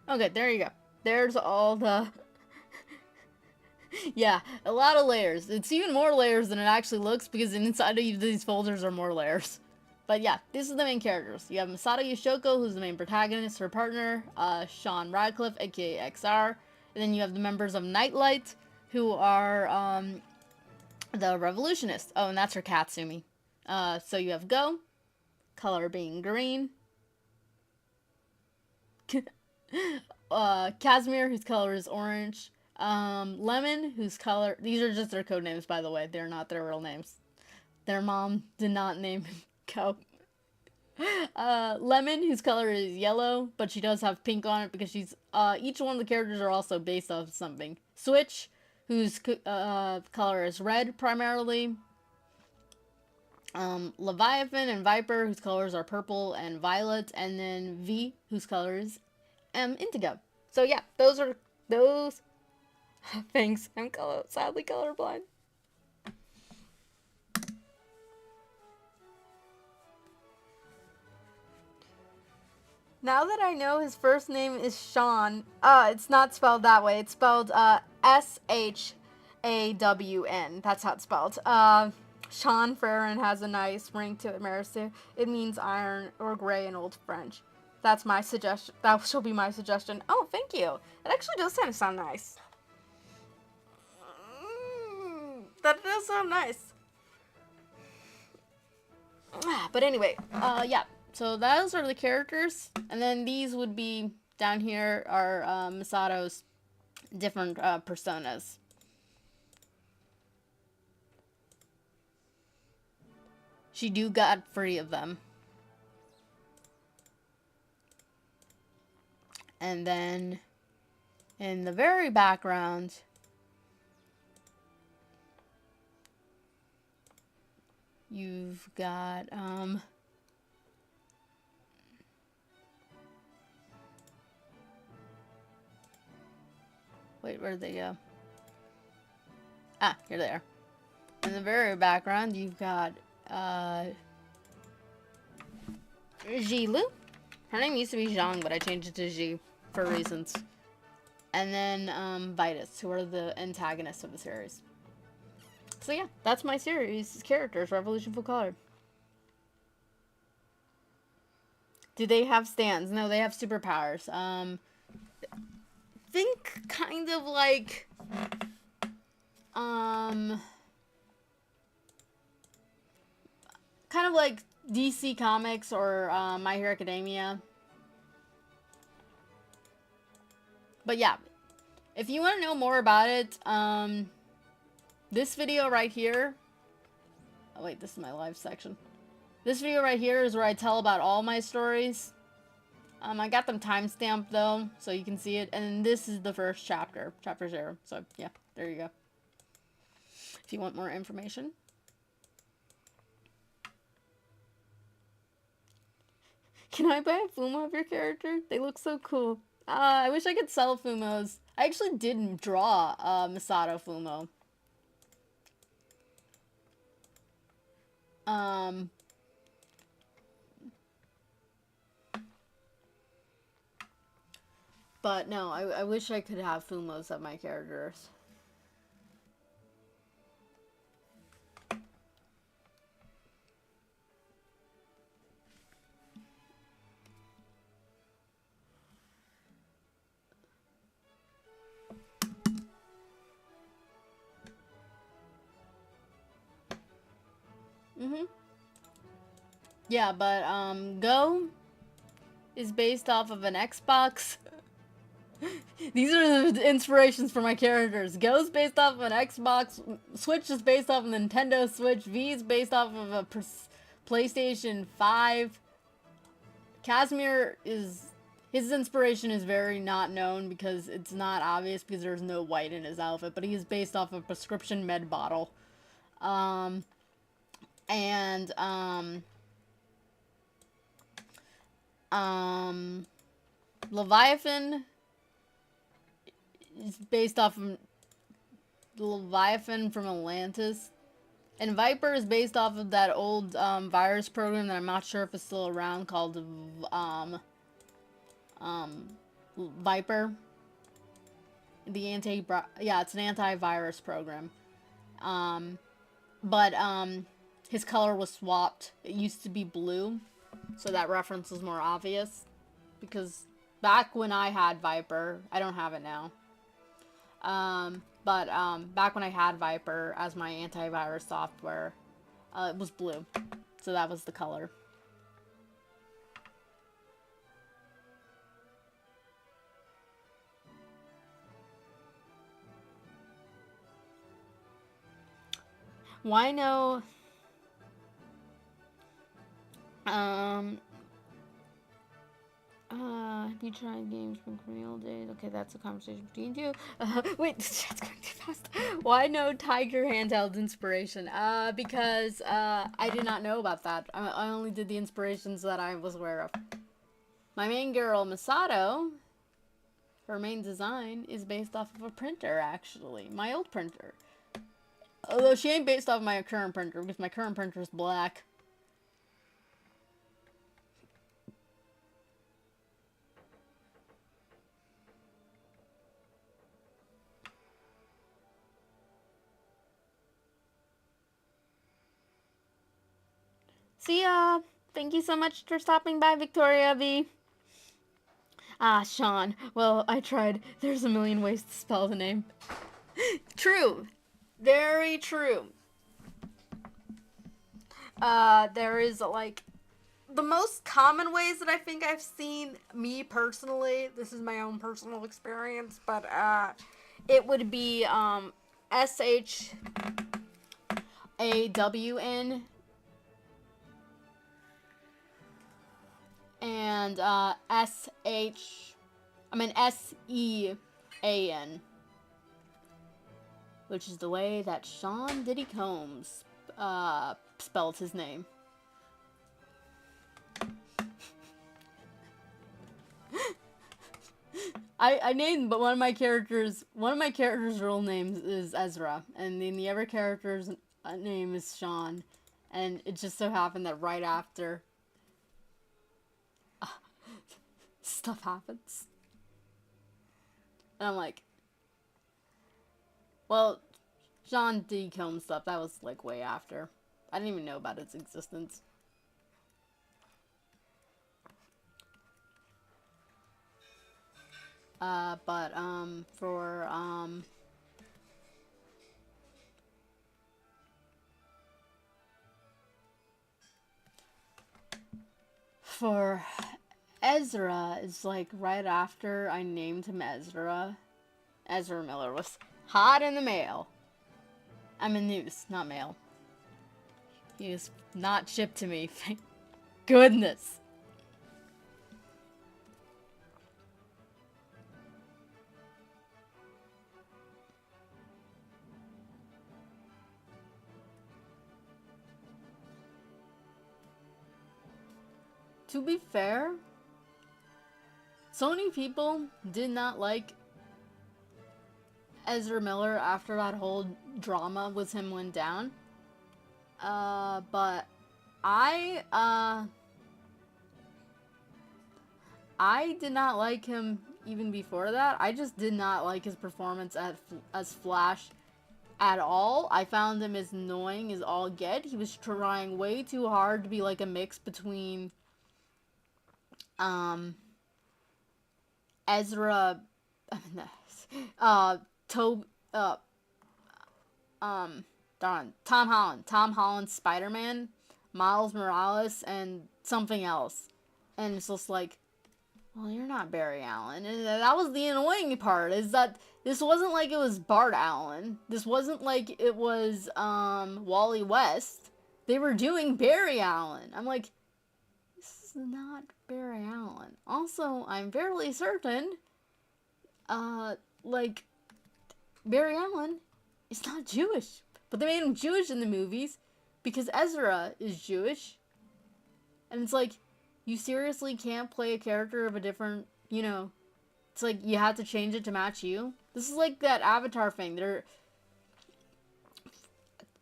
Okay, there you go. There's all the... yeah, a lot of layers. It's even more layers than it actually looks because inside of these folders are more layers. But yeah, this is the main characters. You have Misato Yushoku, who's the main protagonist, her partner, Sean Radcliffe, aka XR. And then you have the members of Nightlight, who are the revolutionists. Oh, and that's her Katsumi. So you have Go, color being green. Casimir, whose color is orange. Lemon, whose color... These are just their code names, by the way. They're not their real names. Their mom did not name him Go. Lemon, whose color is yellow, but she does have pink on it because she's... each one of the characters are also based off something. Switch, whose color is red, primarily. Leviathan and Viper, whose colors are purple and violet. And then V, whose color is indigo. So yeah, those are those. Thanks. I'm sadly colorblind. Now that I know his first name is Sean, it's not spelled that way. It's spelled S-H-A-W-N. That's how it's spelled. Sean Farron has a nice ring to it, Marisu. It means iron or gray in Old French. That's my suggestion. That shall be my suggestion. Oh, thank you. It actually does sound nice. That does sound nice. But anyway, yeah. So those are the characters, and then these would be down here are Misato's different personas. She got 3 of them. And then in the very background, you've got wait, where'd they go? Ah, here they are. In the very background, you've got Jilu. Her name used to be Zhang, but I changed it to Ji for reasons. And then Vitus, who are the antagonists of the series. So yeah, that's my series characters, Revolution Full Color. Do they have stands? No, they have superpowers. Think kind of like kind of like DC Comics or My Hero Academia. But yeah, if you want to know more about it, this video right here. Oh wait, this is my live section. This video right here is where I tell about all my stories. I got them timestamped though, so you can see it. And this is the first chapter, chapter 0. So yeah, there you go. If you want more information. Can I buy a Fumo of your character? They look so cool. I wish I could sell Fumos. I actually did draw Misato Fumo. But no, I wish I could have Fumos of my characters. Yeah, but Go is based off of an Xbox. These are the inspirations for my characters. Go's based off of an Xbox. Switch is based off of a Nintendo Switch. V is based off of a PlayStation 5. Casimir is... His inspiration is very not known because it's not obvious because there's no white in his outfit. But he is based off of a prescription med bottle. Leviathan is based off of Leviathan from Atlantis. And Viper is based off of that old virus program that I'm not sure if it's still around called Viper. It's an antivirus program. But his color was swapped. It used to be blue, so that reference is more obvious. Because back when I had Viper, I don't have it now. Back when I had Viper as my antivirus software, it was blue. So that was the color. Why no... have you tried games from criminal days? Okay, that's a conversation between you. Wait, this chat's going too fast. Why no Tiger handheld inspiration? Because, I did not know about that. I only did the inspirations that I was aware of. My main girl, Misato, her main design is based off of a printer, actually. My old printer. Although she ain't based off my current printer, because my current printer is black. See ya. Thank you so much for stopping by, Victoria V. Ah, Sean. Well, I tried. There's a million ways to spell the name. True. Very true. There is, like, the most common ways that I think I've seen, me personally, this is my own personal experience, but, it would be, SHAWN and, SEAN, which is the way that Sean Diddy Combs, spelled his name. I named, but one of my characters' real names is Ezra, and then the other character's name is Sean, and it just so happened that right after stuff happens, and I'm like, well, Sean D. Combs stuff, that was like way after. I didn't even know about its existence. But for Ezra, it's like right after I named him Ezra. Ezra Miller was hot in the mail. I'm in news, not mail. He is not shipped to me, thank goodness. To be fair, so many people did not like Ezra Miller after that whole drama with him went down. But I did not like him even before that. I just did not like his performance as Flash at all. I found him as annoying as all get. He was trying way too hard to be like a mix between Ezra, Tom Holland's Spider-Man, Miles Morales, and something else. And it's just like, well, you're not Barry Allen. And that was the annoying part, is that this wasn't like it was Bart Allen. This wasn't like it was, Wally West. They were doing Barry Allen. I'm like, this is not Barry Allen. Also, I'm fairly certain, like, Barry Allen is not Jewish. But they made him Jewish in the movies because Ezra is Jewish. And it's like, you seriously can't play a character of a different, you know, it's like you have to change it to match you. This is like that Avatar thing. They're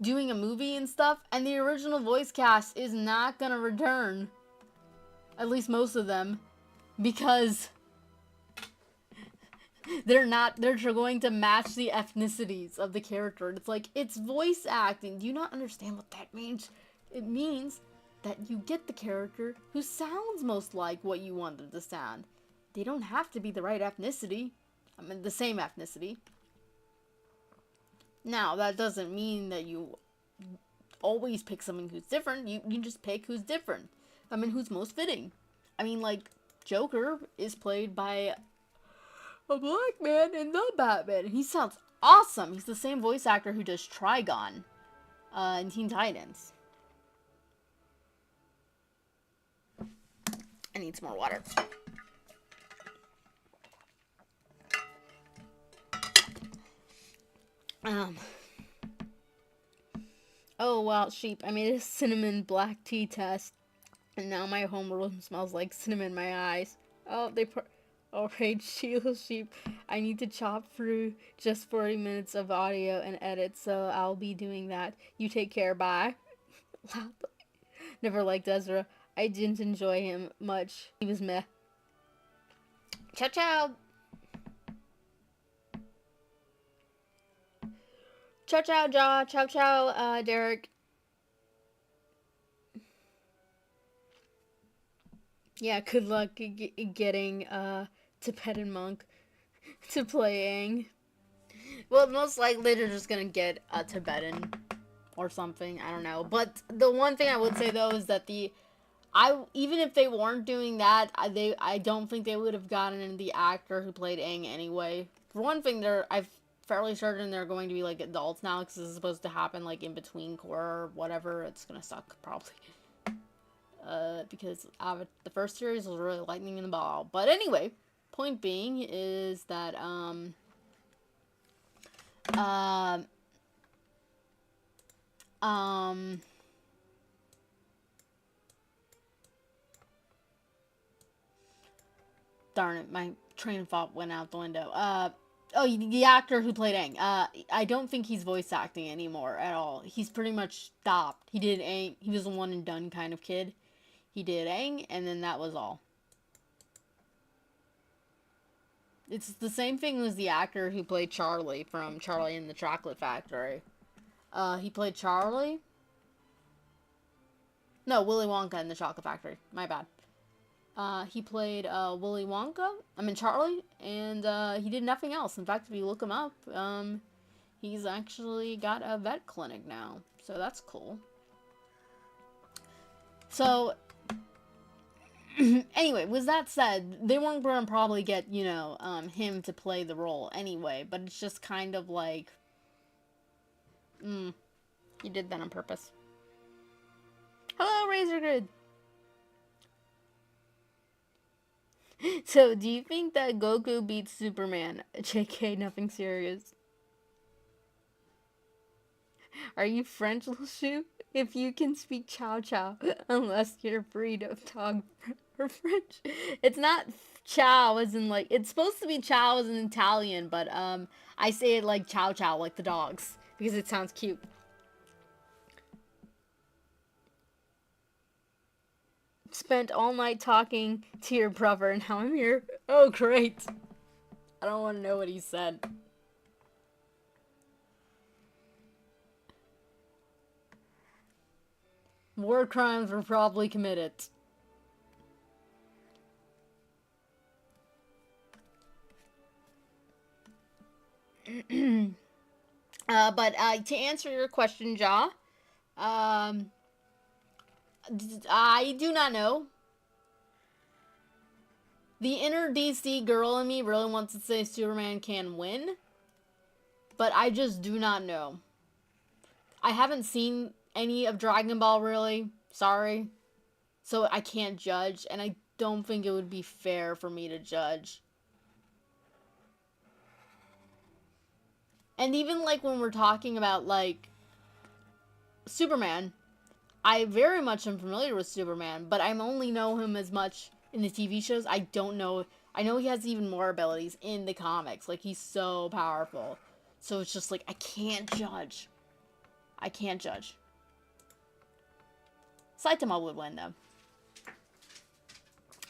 doing a movie and stuff, and the original voice cast is not gonna return. At least most of them. Because they're going to match the ethnicities of the character. It's like, it's voice acting. Do you not understand what that means? It means that you get the character who sounds most like what you want them to sound. They don't have to be the right ethnicity. I mean, the same ethnicity. Now, that doesn't mean that you always pick someone who's different. You just pick who's different. I mean, who's most fitting. I mean, like, Joker is played by a black man in the Batman. And he sounds awesome. He's the same voice actor who does Trigon in Teen Titans. I need some more water. Oh, wow, sheep. I made a cinnamon black tea test. And now my homeroom smells like cinnamon in my eyes. Oh, Alright, sheep. I need to chop through just 40 minutes of audio and edit, so I'll be doing that. You take care, bye. Never liked Ezra. I didn't enjoy him much. He was meh. Ciao, ciao. Ciao, ciao, Jaw. Ciao, ciao, Derek. Yeah, good luck getting Tibetan monk to play Aang. Well, most likely they're just gonna get a Tibetan or something. I don't know. But the one thing I would say though is that even if they weren't doing that, I don't think they would have gotten the actor who played Aang anyway. For one thing, I'm fairly certain they're going to be like adults now because this is supposed to happen like in between core or whatever. It's gonna suck probably. Because the first series was really lightning in the ball. But anyway, point being is that um um darn it, my train of thought went out the window. Oh, the actor who played Aang. I don't think he's voice acting anymore at all. He's pretty much stopped. He did Aang. He was a one and done kind of kid. He did Aang, and then that was all. It's the same thing as the actor who played Charlie from Charlie and the Chocolate Factory. He played Charlie. No, Willy Wonka in the Chocolate Factory. My bad. He played Willy Wonka. Charlie, and he did nothing else. In fact, if you look him up, he's actually got a vet clinic now, so that's cool. So, anyway, with that said, they weren't going to probably get him to play the role anyway. But it's just kind of like, he did that on purpose. Hello, Razor Grid. So, do you think that Goku beats Superman? JK, nothing serious. Are you French, little shoe? If you can speak Chow Chow, unless you're a breed of dog or French. It's not Chow as in like, it's supposed to be Chow as in Italian, but I say it like Chow Chow, like the dogs, because it sounds cute. Spent all night talking to your brother, and now I'm here. Oh, great. I don't want to know what he said. War crimes were probably committed. But to answer your question, Ja, I do not know. The inner DC girl in me really wants to say Superman can win, but I just do not know. I haven't seen any of Dragon Ball, really. Sorry. So I can't judge, and I don't think it would be fair for me to judge. And even, like, when we're talking about, like, Superman, I very much am familiar with Superman, but I only know him as much in the TV shows. I don't know. I know he has even more abilities in the comics. Like, he's so powerful. So it's just, like, I can't judge. I can't judge. Saitama would win, though.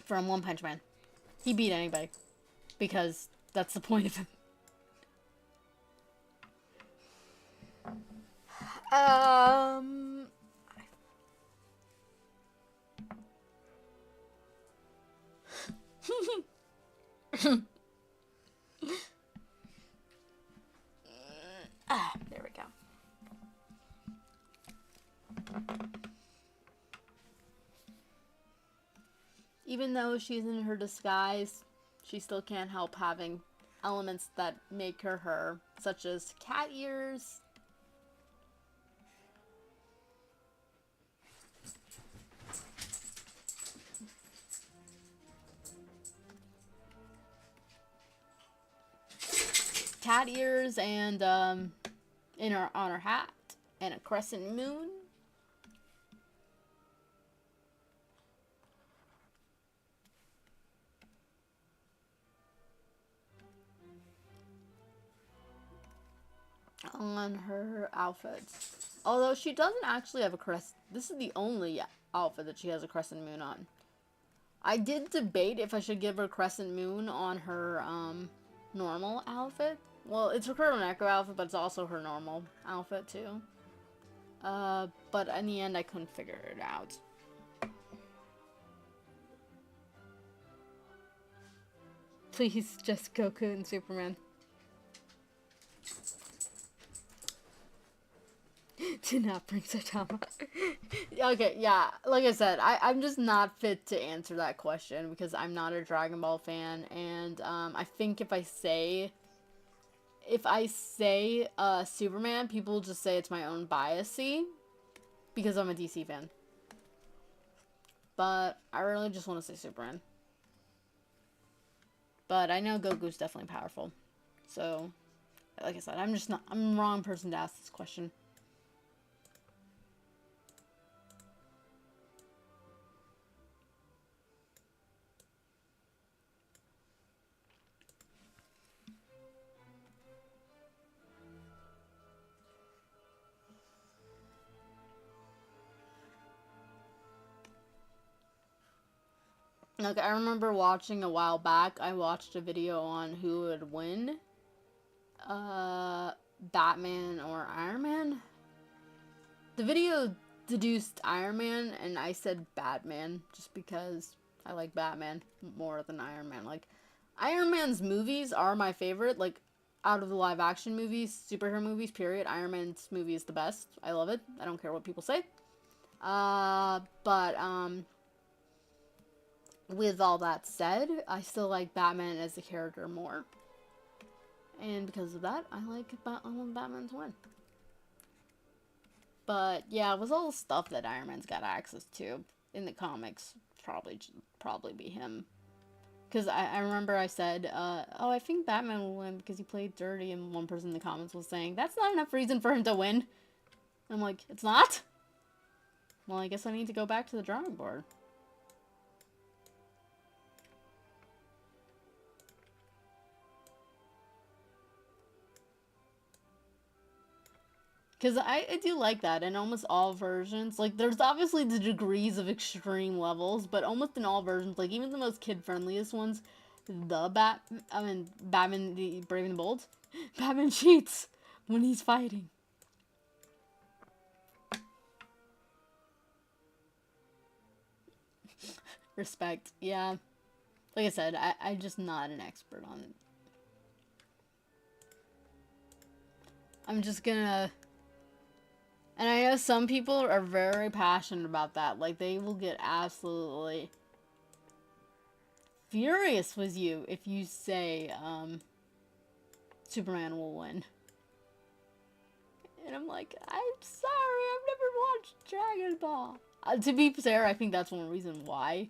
From One Punch Man. He beat anybody. Because that's the point of him. There we go. Even though she's in her disguise, she still can't help having elements that make her her, such as cat ears. Cat ears and on her hat and a crescent moon. On her outfits. Although she doesn't actually have a crescent. This is the only outfit that she has a crescent moon on. I did debate if I should give her a crescent moon on her normal outfit. Well, it's her Turtle Necro outfit, but it's also her normal outfit too. But in the end, I couldn't figure it out. Please, just Goku and Superman. Do not bring Saitama. Okay, yeah, like I said, I'm just not fit to answer that question because I'm not a Dragon Ball fan, and I think if I say Superman, people just say it's my own bias-y because I'm a DC fan. But I really just want to say Superman. But I know Goku's definitely powerful. So, like I said, I'm the wrong person to ask this question. Like, I remember watching a while back, I watched a video on who would win. Batman or Iron Man? The video deduced Iron Man, and I said Batman, just because I like Batman more than Iron Man. Like, Iron Man's movies are my favorite, like, out of the live-action movies, superhero movies, period. Iron Man's movie is the best. I love it. I don't care what people say. With all that said, I still like Batman as a character more. And because of that, I want Batman to win. But yeah, with all the stuff that Iron Man's got access to in the comics, probably be him. Because I remember I said, oh, I think Batman will win because he played dirty, and one person in the comments was saying, that's not enough reason for him to win. I'm like, it's not? Well, I guess I need to go back to the drawing board. Because I do like that in almost all versions. Like, there's obviously the degrees of extreme levels, but almost in all versions, like, even the most kid-friendliest ones, Batman the Brave and the Bold, Batman cheats when he's fighting. Respect, yeah. Like I said, I'm just not an expert on it. I'm just gonna... And I know some people are very passionate about that. Like, they will get absolutely furious with you if you say, Superman will win. And I'm like, I'm sorry, I've never watched Dragon Ball. To be fair, I think that's one reason why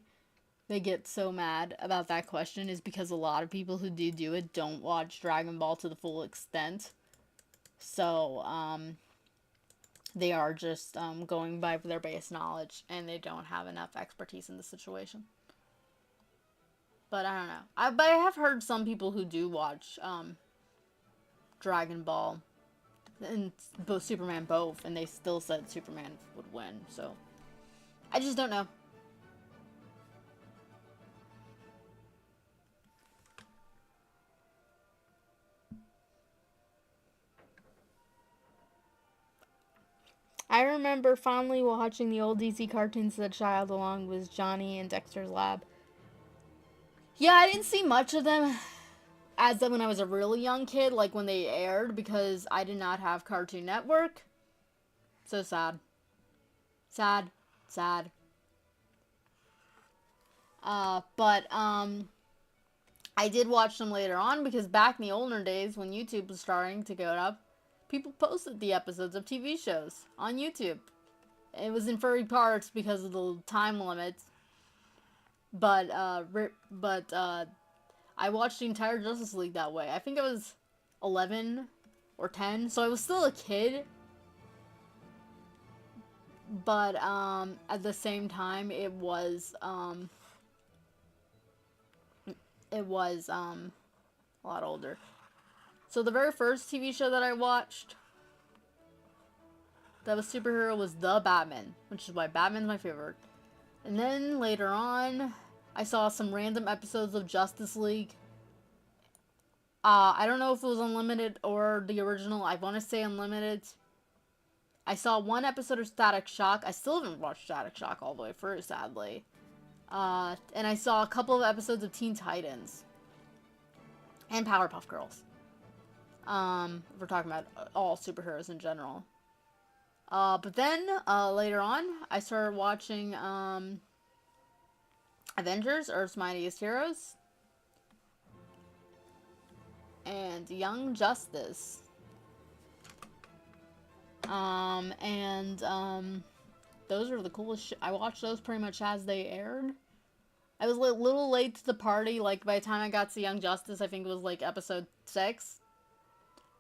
they get so mad about that question is because a lot of people who do it don't watch Dragon Ball to the full extent. So, they are just going by their base knowledge, and they don't have enough expertise in the situation. But I don't know. But I have heard some people who do watch Dragon Ball and both Superman both, and they still said Superman would win. So I just don't know. I remember fondly watching the old DC cartoons as a child along with Johnny and Dexter's Lab. Yeah, I didn't see much of them as when I was a really young kid, like when they aired, because I did not have Cartoon Network. So sad. Sad. Sad. I did watch them later on because back in the older days when YouTube was starting to go up, people posted the episodes of TV shows on YouTube. It was in furry parts because of the time limits. But I watched the entire Justice League that way. I think I was 11 or 10, so I was still a kid. But at the same time, it was a lot older. So the very first TV show that I watched that was superhero was The Batman, which is why Batman's my favorite. And then later on, I saw some random episodes of Justice League. I don't know if it was Unlimited or the original. I want to say Unlimited. I saw one episode of Static Shock. I still haven't watched Static Shock all the way through, sadly. And I saw a couple of episodes of Teen Titans. and Powerpuff Girls. If we're talking about all superheroes in general. But then, later on, I started watching, Avengers, Earth's Mightiest Heroes, and Young Justice. Those are the coolest I watched those pretty much as they aired. I was a little late to the party, like, by the time I got to Young Justice, I think it was, like, episode 6.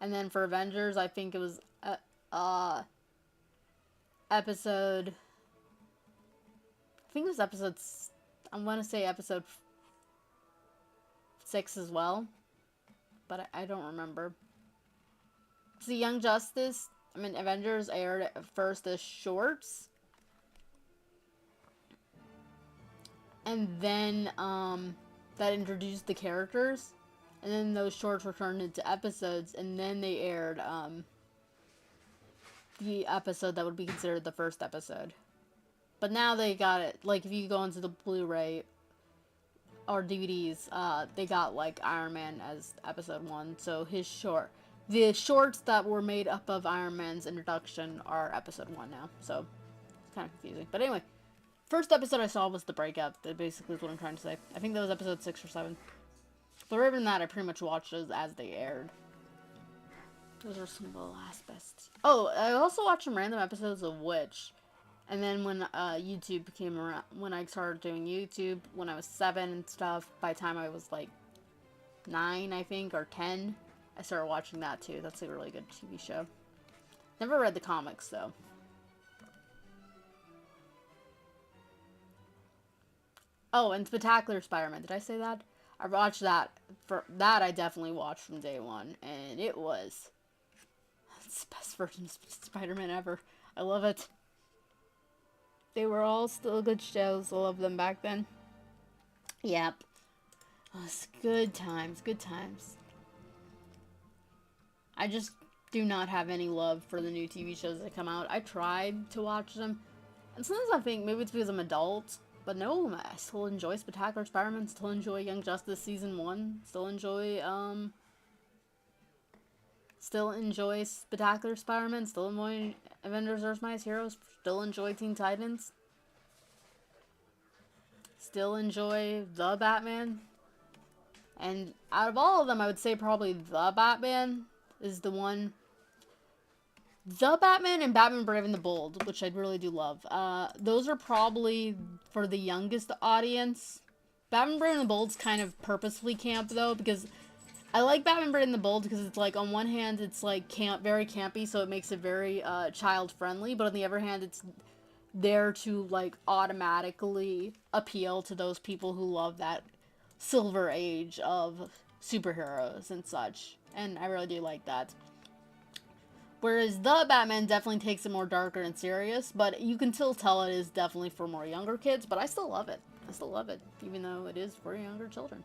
And then for Avengers, I think it was, episode... I think it was I want to say episode 6 as well. But I don't remember. So Young Justice, Avengers aired at first as shorts. And then, that introduced the characters. And then those shorts were turned into episodes. And then they aired, the episode that would be considered the first episode. But now they got it, like, if you go into the Blu-ray or DVDs, they got, like, Iron Man as episode 1. So the shorts that were made up of Iron Man's introduction are episode 1 now. So, it's kind of confusing. But anyway, first episode I saw was the breakup. That basically is what I'm trying to say. I think that was episode 6 or 7. But other than that, I pretty much watched those as they aired. Those are some of the last best. Oh, I also watched some random episodes of Witch. And then when YouTube came around, when I started doing YouTube, when I was 7 and stuff, by the time I was like 9, I think, or 10, I started watching that too. That's a really good TV show. Never read the comics though. Oh, and Spectacular Spider-Man. Did I say that? I watched that. For that, I definitely watched from day one, and it was it's the best version of Spider-Man ever. I love it. They were all still good shows. I love them back then. Yep. Oh, it's good times. Good times. I just do not have any love for the new TV shows that come out. I tried to watch them. And sometimes I think maybe it's because I'm adult. But no, I still enjoy Spectacular Spider-Man. Still enjoy Young Justice Season 1. Still enjoy Spectacular Spider-Man. Still enjoy Avengers Earth's Mightiest Heroes. Still enjoy Teen Titans. Still enjoy The Batman. And out of all of them, I would say probably The Batman is the one. The Batman and Batman Brave and the Bold, which I really do love. Those are probably for the youngest audience. Batman Brave and the Bold's kind of purposefully camp, though, because I like Batman Brave and the Bold because it's like, on one hand, it's like very campy, so it makes it very child-friendly, but on the other hand, it's there to like automatically appeal to those people who love that silver age of superheroes and such, and I really do like that. Whereas The Batman definitely takes it more darker and serious, but you can still tell it is definitely for more younger kids, but I still love it. I still love it, even though it is for younger children.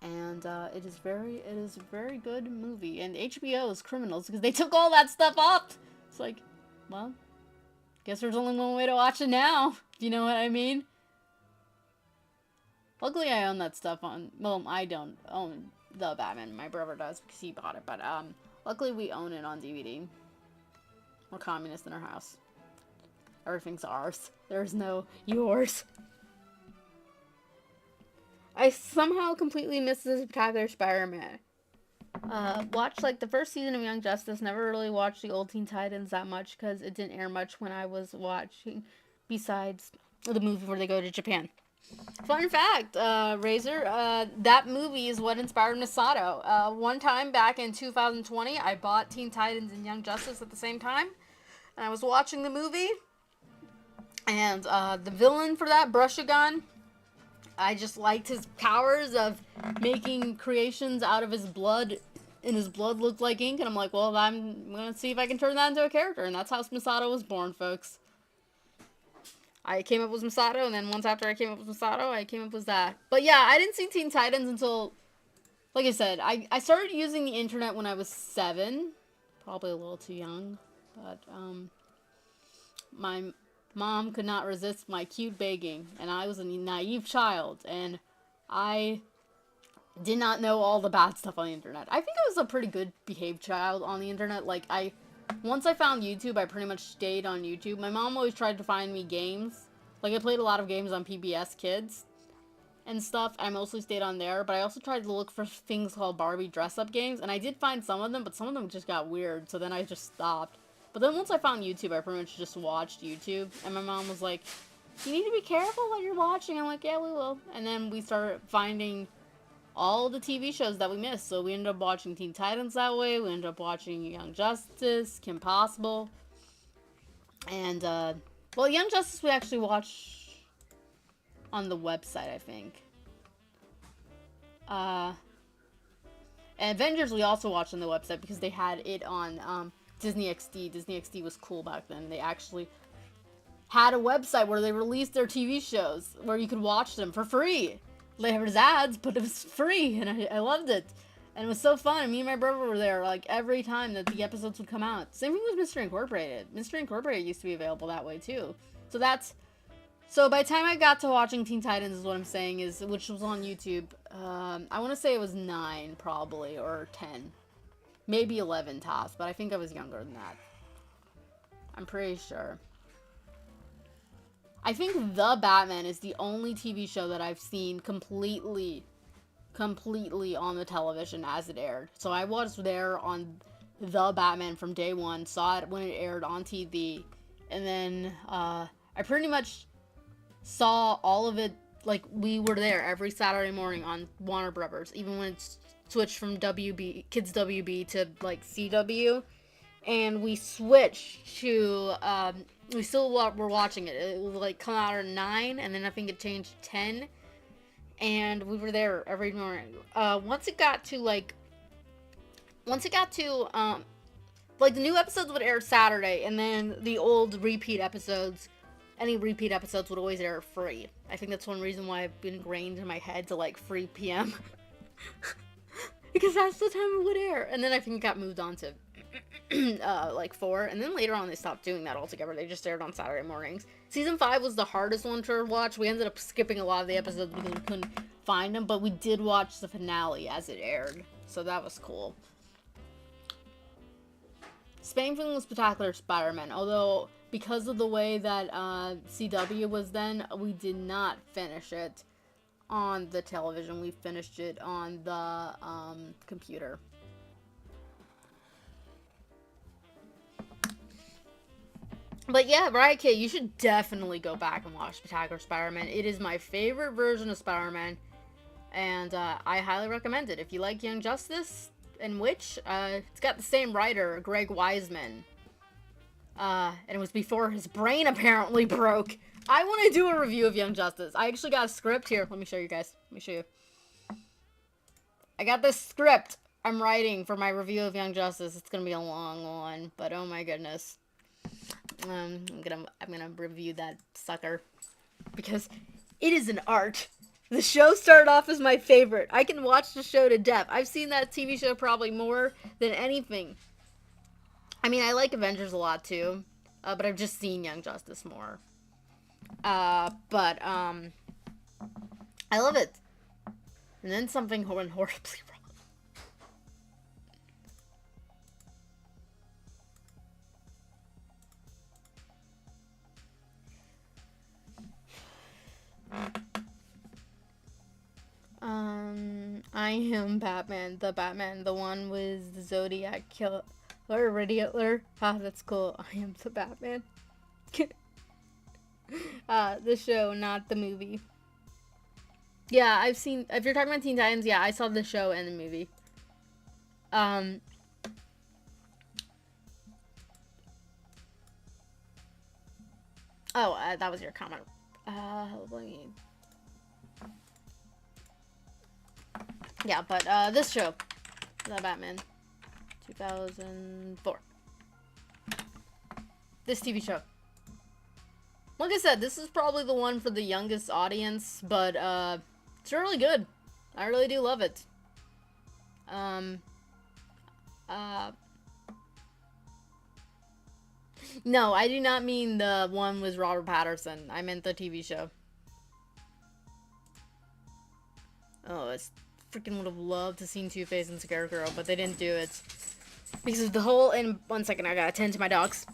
And it is a very good movie. And HBO is criminals because they took all that stuff off. It's like, well, guess there's only one way to watch it now. If you know what I mean? Luckily, I own that stuff on. Well, I don't own The Batman. My brother does because he bought it. But luckily, we own it on DVD. We're communists in our house. Everything's ours. There's no yours. I somehow completely missed the Spectacular Spider-Man. Watched like the first season of Young Justice. Never really watched the old Teen Titans that much because it didn't air much when I was watching. Besides the movie where they go to Japan. Fun fact, Razor, that movie is what inspired Misato. One time back in 2020, I bought Teen Titans and Young Justice at the same time. And I was watching the movie. And the villain for that, Brushagun, I just liked his powers of making creations out of his blood, and his blood looked like ink, and I'm like, well, I'm gonna see if I can turn that into a character, and that's how Misato was born, folks. I came up with Misato, and then once after I came up with Misato, I came up with that. But yeah, I didn't see Teen Titans until, like I said, I started using the internet when I was 7, probably a little too young, but, my mom could not resist my cute begging, and I was a naive child, and I did not know all the bad stuff on the internet. I think I was a pretty good behaved child on the internet. Like, once I found YouTube, I pretty much stayed on YouTube. My mom always tried to find me games. Like, I played a lot of games on PBS Kids and stuff. I mostly stayed on there, but I also tried to look for things called Barbie dress-up games, and I did find some of them, but some of them just got weird, so then I just stopped. But then once I found YouTube, I pretty much just watched YouTube, and my mom was like, you need to be careful what you're watching. I'm like, yeah, we will. And then we started finding all the TV shows that we missed. So we ended up watching Teen Titans that way. We ended up watching Young Justice, Kim Possible. And, well, Young Justice we actually watched on the website, I think. And Avengers we also watched on the website because they had it on, Disney XD. Disney XD was cool back then. They actually had a website where they released their TV shows where you could watch them for free. There was ads, but it was free, and I loved it. And it was so fun. Me and my brother were there, like, every time that the episodes would come out. Same thing with Mystery Incorporated. Mystery Incorporated used to be available that way, too. So by the time I got to watching Teen Titans is what I'm saying, which was on YouTube, I want to say it was 9, probably, or 10. Maybe 11 tops, but I think I was younger than that. I'm pretty sure. I think The Batman is the only TV show that I've seen completely on the television as it aired. So I was there on The Batman from day one, saw it when it aired on TV, and then I pretty much saw all of it, like, we were there every Saturday morning on Warner Brothers, even when it's switched from Kids WB to, like, CW, and we switched to, we still were watching it. It would, like, come out at 9, and then I think it changed to 10, and we were there every morning. Once it got to, like, the new episodes would air Saturday, and then the old repeat episodes, any repeat episodes would always air free. I think that's one reason why I've been ingrained in my head to, like, free PM. Because that's the time it would air. And then I think it got moved on to like 4, and then later on they stopped doing that altogether. They just aired on Saturday mornings. Season 5 was the hardest one to watch. We ended up skipping a lot of the episodes because we couldn't find them, but we did watch the finale as it aired, so that was cool. Same thing with Spectacular Spider-Man, although because of the way that CW was then, we did not finish it on the television. We finished it on the computer. But yeah, Riot Kid, you should definitely go back and watch Spectacular Spider-Man. It is my favorite version of Spider-Man, and I highly recommend it. If you like Young Justice and Witch, it's got the same writer, Greg Weisman. And it was before his brain apparently broke. I want to do a review of Young Justice. I actually got a script here. Let me show you guys. Let me show you. I got this script I'm writing for my review of Young Justice. It's gonna be a long one, but oh my goodness. I'm gonna review that sucker because it is an art. The show started off as my favorite. I can watch the show to death. I've seen that TV show probably more than anything. I mean, I like Avengers a lot too, but I've just seen Young Justice more. I love it. And then something went horribly wrong. I am Batman, the one with the Zodiac Killer, Riddler. Ah, that's cool. I am the Batman. The show, not the movie. Yeah, if you're talking about Teen Titans, yeah, I saw the show and the movie. That was your comment. Let me... Yeah, but, this show, The Batman, 2004. This TV show. Like I said, this is probably the one for the youngest audience, but, it's really good. I really do love it. No, I do not mean the one with Robert Pattinson. I meant the TV show. Oh, it's freaking would have loved to seen Two-Face and Scarecrow, but they didn't do it. Because of the whole, in 1 second, I gotta tend to my dogs.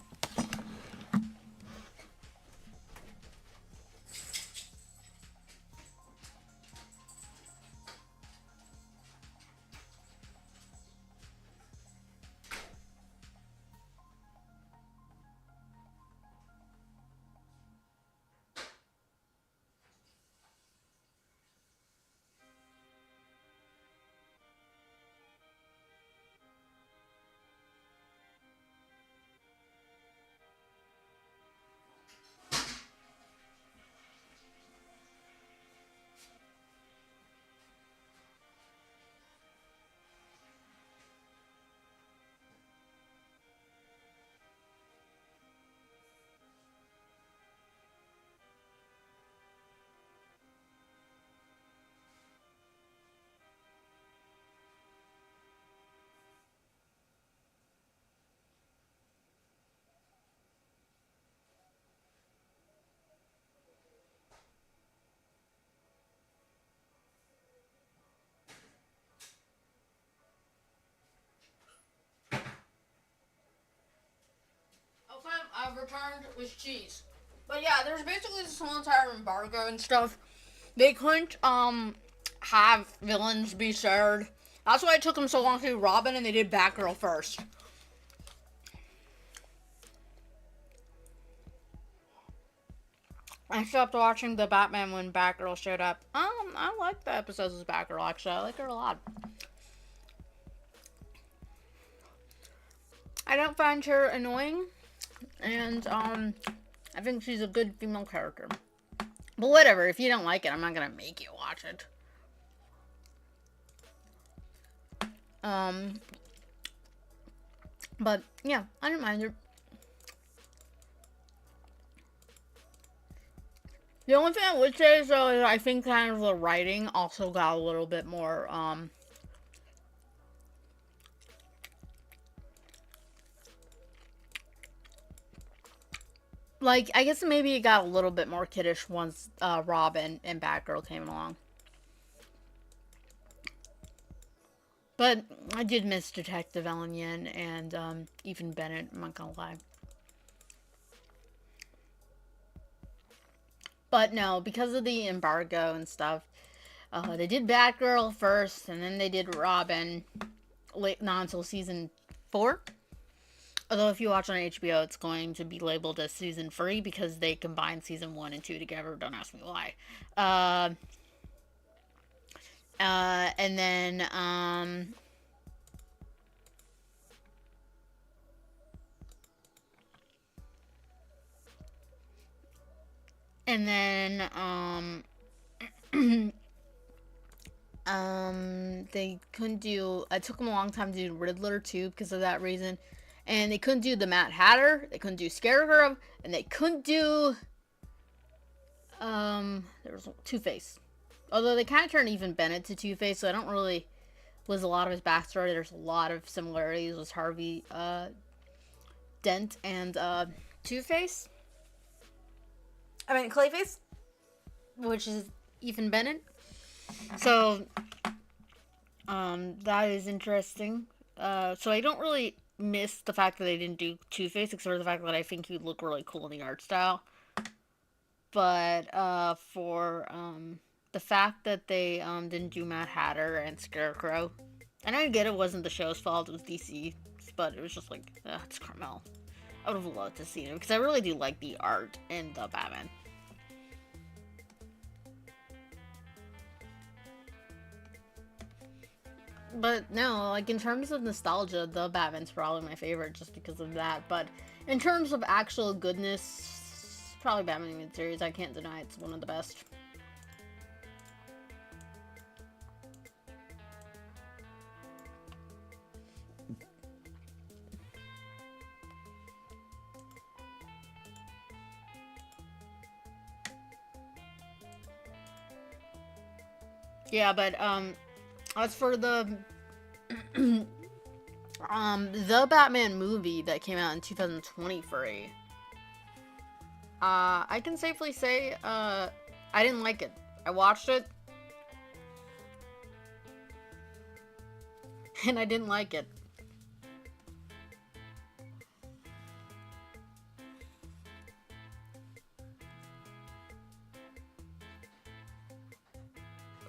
I've returned with cheese. But yeah, there's basically this whole entire embargo and stuff. They couldn't, have villains be shared. That's why it took them so long to do Robin, and they did Batgirl first. I stopped watching the Batman when Batgirl showed up. I like the episodes of Batgirl, actually. I like her a lot. I don't find her annoying. And, I think she's a good female character. But whatever, if you don't like it, I'm not gonna make you watch it. But, yeah, I didn't mind her. The only thing I would say is, though, is I think kind of the writing also got a little bit more, like, I guess maybe it got a little bit more kiddish once, Robin and Batgirl came along. But I did miss Detective Ellen Yin and, Ethan Bennett, I'm not gonna lie. But no, because of the embargo and stuff, they did Batgirl first, and then they did Robin, not until season 4. Although if you watch on HBO, it's going to be labeled as season 3 because they combined season 1 and 2 together. Don't ask me why. And then, they couldn't do, it took them a long time to do Riddler too because of that reason. And they couldn't do the Mad Hatter, they couldn't do Scarecrow, and they couldn't do, there was Two-Face. Although they kind of turned even Bennett to Two-Face, so I don't really, was a lot of his backstory. There's a lot of similarities with Harvey, Dent and, Two-Face. I mean, Clayface, which is Ethan Bennett. So, that is interesting. So I don't really miss the fact that they didn't do Two-Face, except for the fact that I think he'd look really cool in the art style. But, for, the fact that they, didn't do Mad Hatter and Scarecrow, and I get it wasn't the show's fault, it was DC, but it was just like, it's Carmel. I would have loved to see it, because I really do like the art in the Batman. But no, like in terms of nostalgia, the Batman's probably my favorite just because of that. But in terms of actual goodness, probably Batman animated series. I can't deny it's one of the best. Yeah, but as for the the Batman movie that came out in 2023, I can safely say I didn't like it. I watched it. And I didn't like it.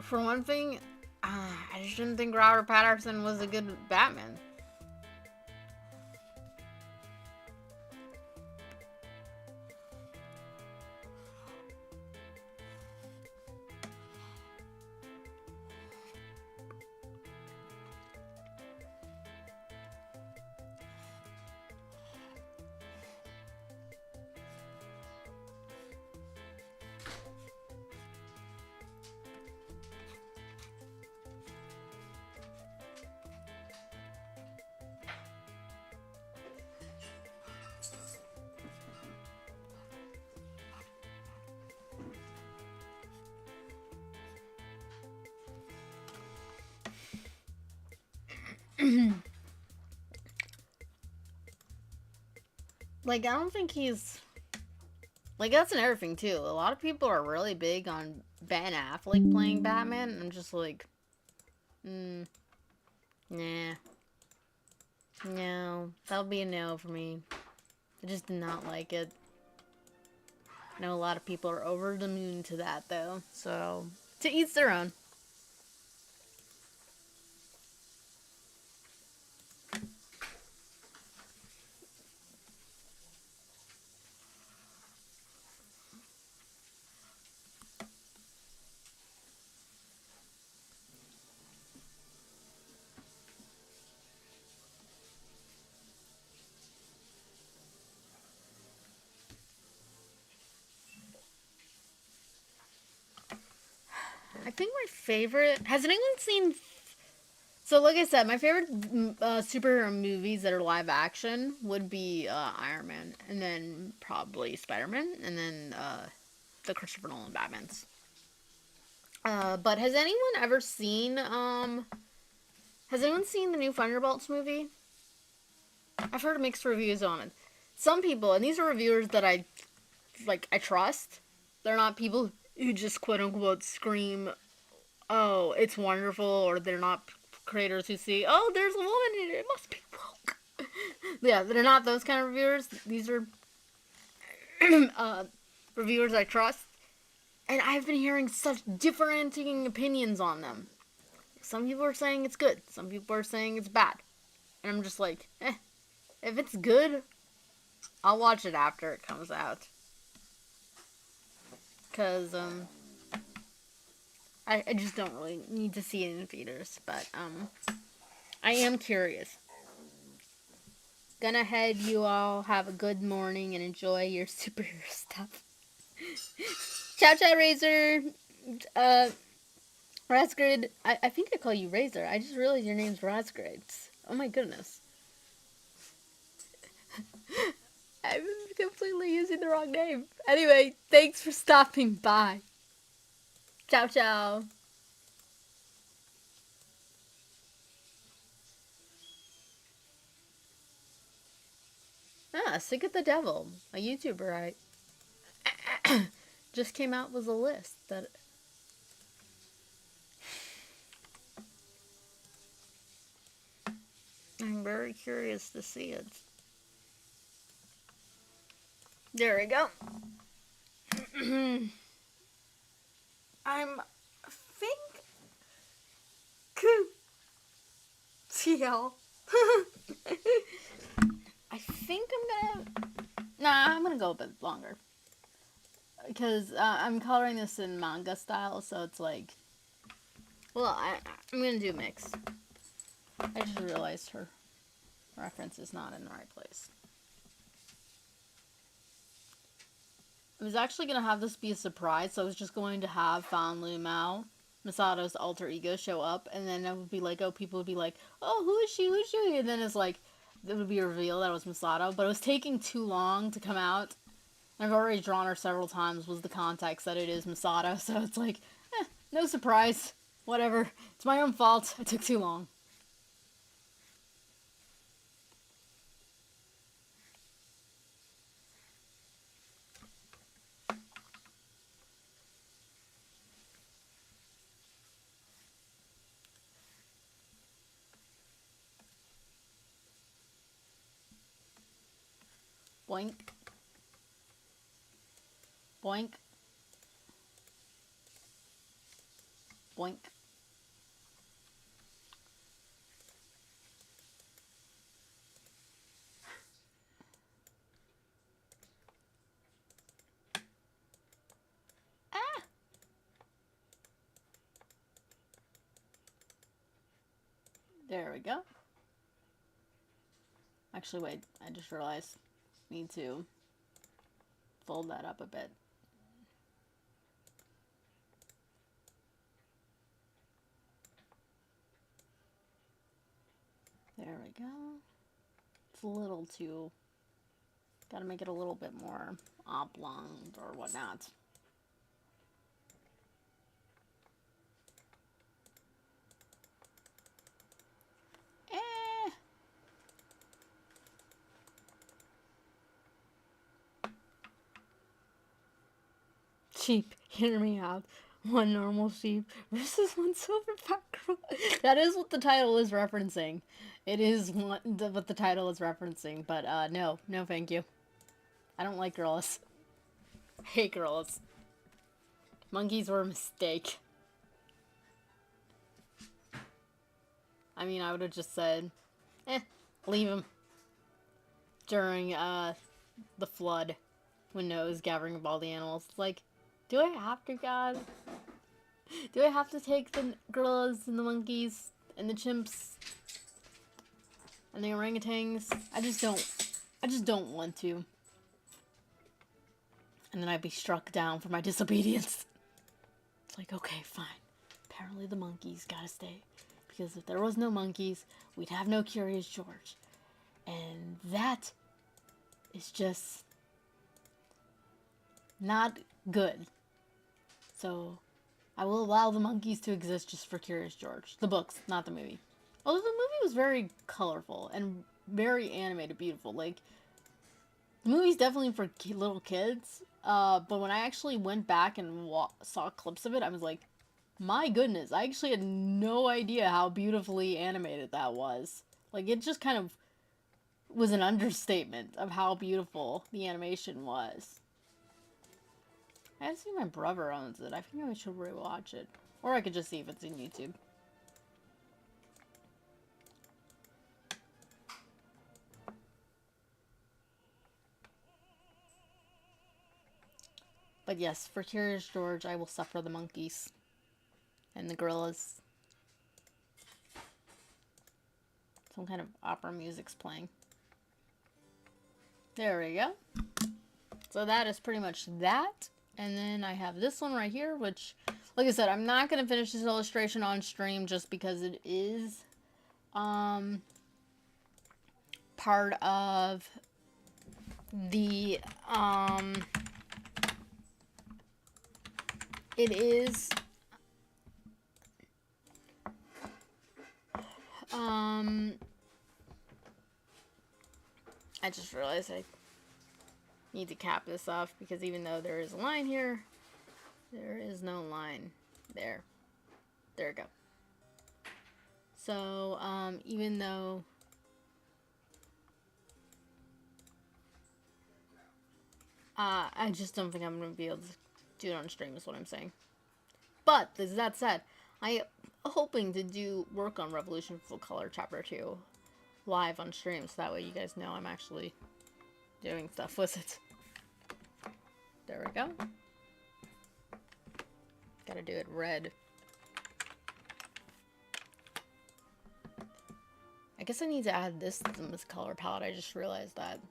For one thing, I just didn't think Robert Pattinson was a good Batman. Like, I don't think he's... Like, that's another thing, too. A lot of people are really big on Ben Affleck playing Batman. And I'm just like... nah. No. That would be a no for me. I just did not like it. I know a lot of people are over the moon to that, though. So, to each their own. I think my favorite... Has anyone seen... So, like I said, my favorite superhero movies that are live action would be Iron Man, and then probably Spider-Man, and then the Christopher Nolan Batmans. But has anyone ever seen... Has anyone seen the new Thunderbolts movie? I've heard mixed reviews on it. Some people, and these are reviewers that I trust. They're not people who just quote-unquote scream, oh, it's wonderful, or they're not creators who see, oh, there's a woman in it, it must be woke. Yeah, they're not those kind of reviewers. These are reviewers I trust. And I've been hearing such differing opinions on them. Some people are saying it's good. Some people are saying it's bad. And I'm just like, if it's good, I'll watch it after it comes out. Because, I just don't really need to see it in theaters. But, I am curious. Gonna head you all. Have a good morning and enjoy your superhero stuff. Ciao, ciao, Razor. Razgrid. I think I call you Razor. I just realized your name's Razgrid. Oh my goodness. I'm completely using the wrong name. Anyway, thanks for stopping by. Ciao, ciao. Sick of the Devil. A YouTuber I just came out with a list that... I'm very curious to see it. There we go. I'm think TL. I think I'm gonna... Nah, I'm gonna go a bit longer. Because I'm coloring this in manga style, so it's like... Well, I'm gonna do a mix. I just realized her reference is not in the right place. I was actually going to have this be a surprise, so I was just going to have Fan Lu Mao, Misato's alter ego, show up, and then I would be like, oh, people would be like, oh, who is she, and then it's like, it would be revealed that it was Misato, but it was taking too long to come out. I've already drawn her several times, was the context that it is Misato, so it's like, no surprise, whatever, it's my own fault, it took too long. Boink. Boink. Boink. Ah! There we go. Actually, wait, I just realized I need to fold that up a bit. There we go. It's a little too... Gotta make it a little bit more oblong or whatnot. Sheep, hear me out. One normal sheep versus one silverback girl. That is what the title is referencing. It is what the title is referencing, but no, thank you. I don't like gorillas. I hate gorillas. Monkeys were a mistake. I mean, I would have just said, leave them. During the flood, when Noah was gathering up all the animals. It's like, do I have to, God? Do I have to take the gorillas and the monkeys and the chimps and the orangutans? I just don't want to. And then I'd be struck down for my disobedience. It's like, okay, fine. Apparently the monkeys gotta stay. Because if there was no monkeys, we'd have no Curious George. And that is just not good. So I will allow the monkeys to exist just for Curious George. The books, not the movie. Although the movie was very colorful and very animated, beautiful. Like, the movie's definitely for little kids. But when I actually went back and saw clips of it, I was like, my goodness, I actually had no idea how beautifully animated that was. Like, it just kind of was an understatement of how beautiful the animation was. I see my brother owns it. I think I should rewatch it. Or I could just see if it's in YouTube. But yes, for Curious George, I will suffer the monkeys. And the gorillas. Some kind of opera music's playing. There we go. So that is pretty much that. And then I have this one right here, which, like I said, I'm not going to finish this illustration on stream just because it is part of the, it is, I just realized I need to cap this off because even though there is a line here, there is no line there. There we go. So, even though I just don't think I'm going to be able to do it on stream is what I'm saying. But, that said, I am hoping to do work on Revolution Full Color Chapter 2 live on stream, so that way you guys know I'm actually doing stuff with it. There we go. Gotta do it red. I guess I need to add this to this color palette, I just realized that.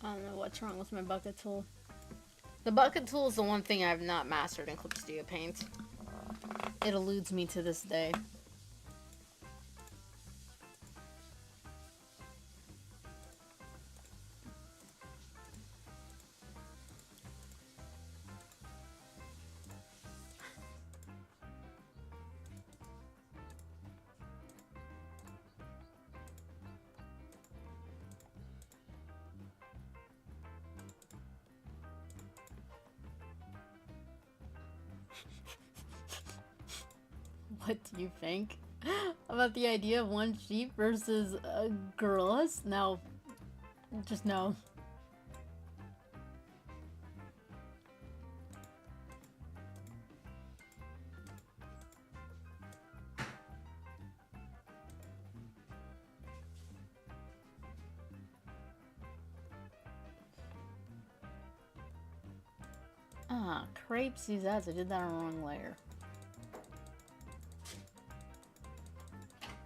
I don't know what's wrong with my bucket tool. The bucket tool is the one thing I have not mastered in clipstudiopaint. It eludes me to this day. What do you think about the idea of one sheep versus gorillas? No. Just no. Ah, crepes, these ads. I did that on the wrong layer.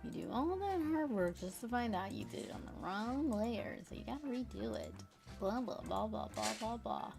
You do all that hard work just to find out you did it on the wrong layer, so you gotta redo it. Blah blah blah blah blah blah blah.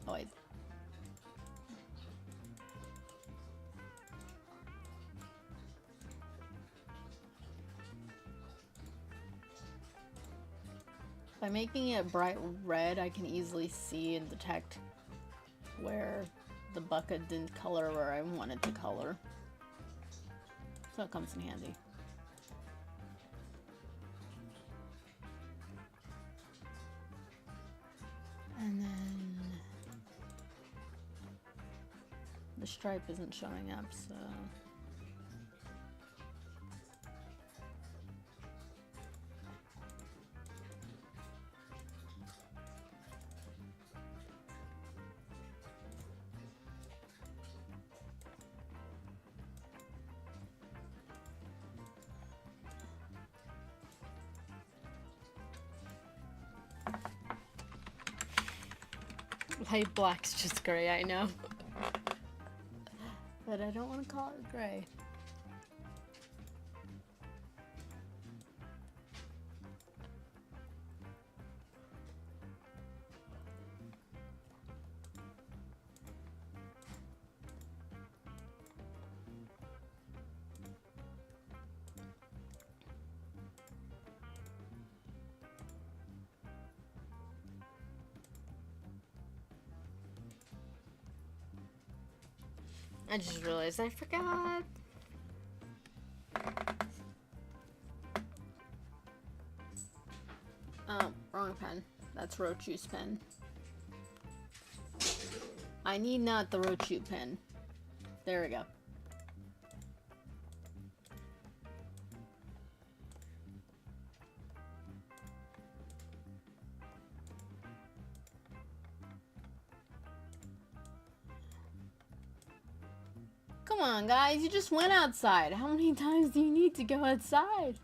Oh, wait. By making it bright red, I can easily see and detect where the bucket didn't color where I wanted to color. So it comes in handy. And then the stripe isn't showing up, so light black's just gray, I know. But I don't want to call it gray. I just realized I forgot. Oh, wrong pen. That's Rochu's pen. I need not the Rochu pen. There we go. Come on, guys, you just went outside. How many times do you need to go outside?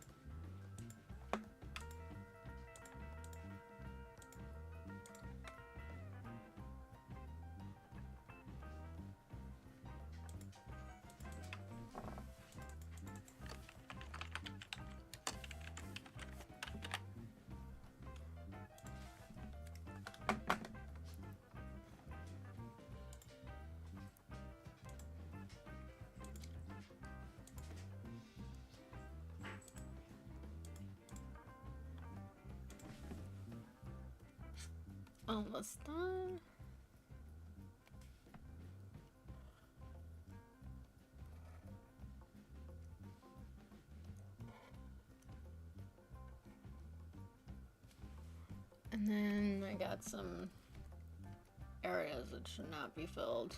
Almost done. And then I got some areas that should not be filled.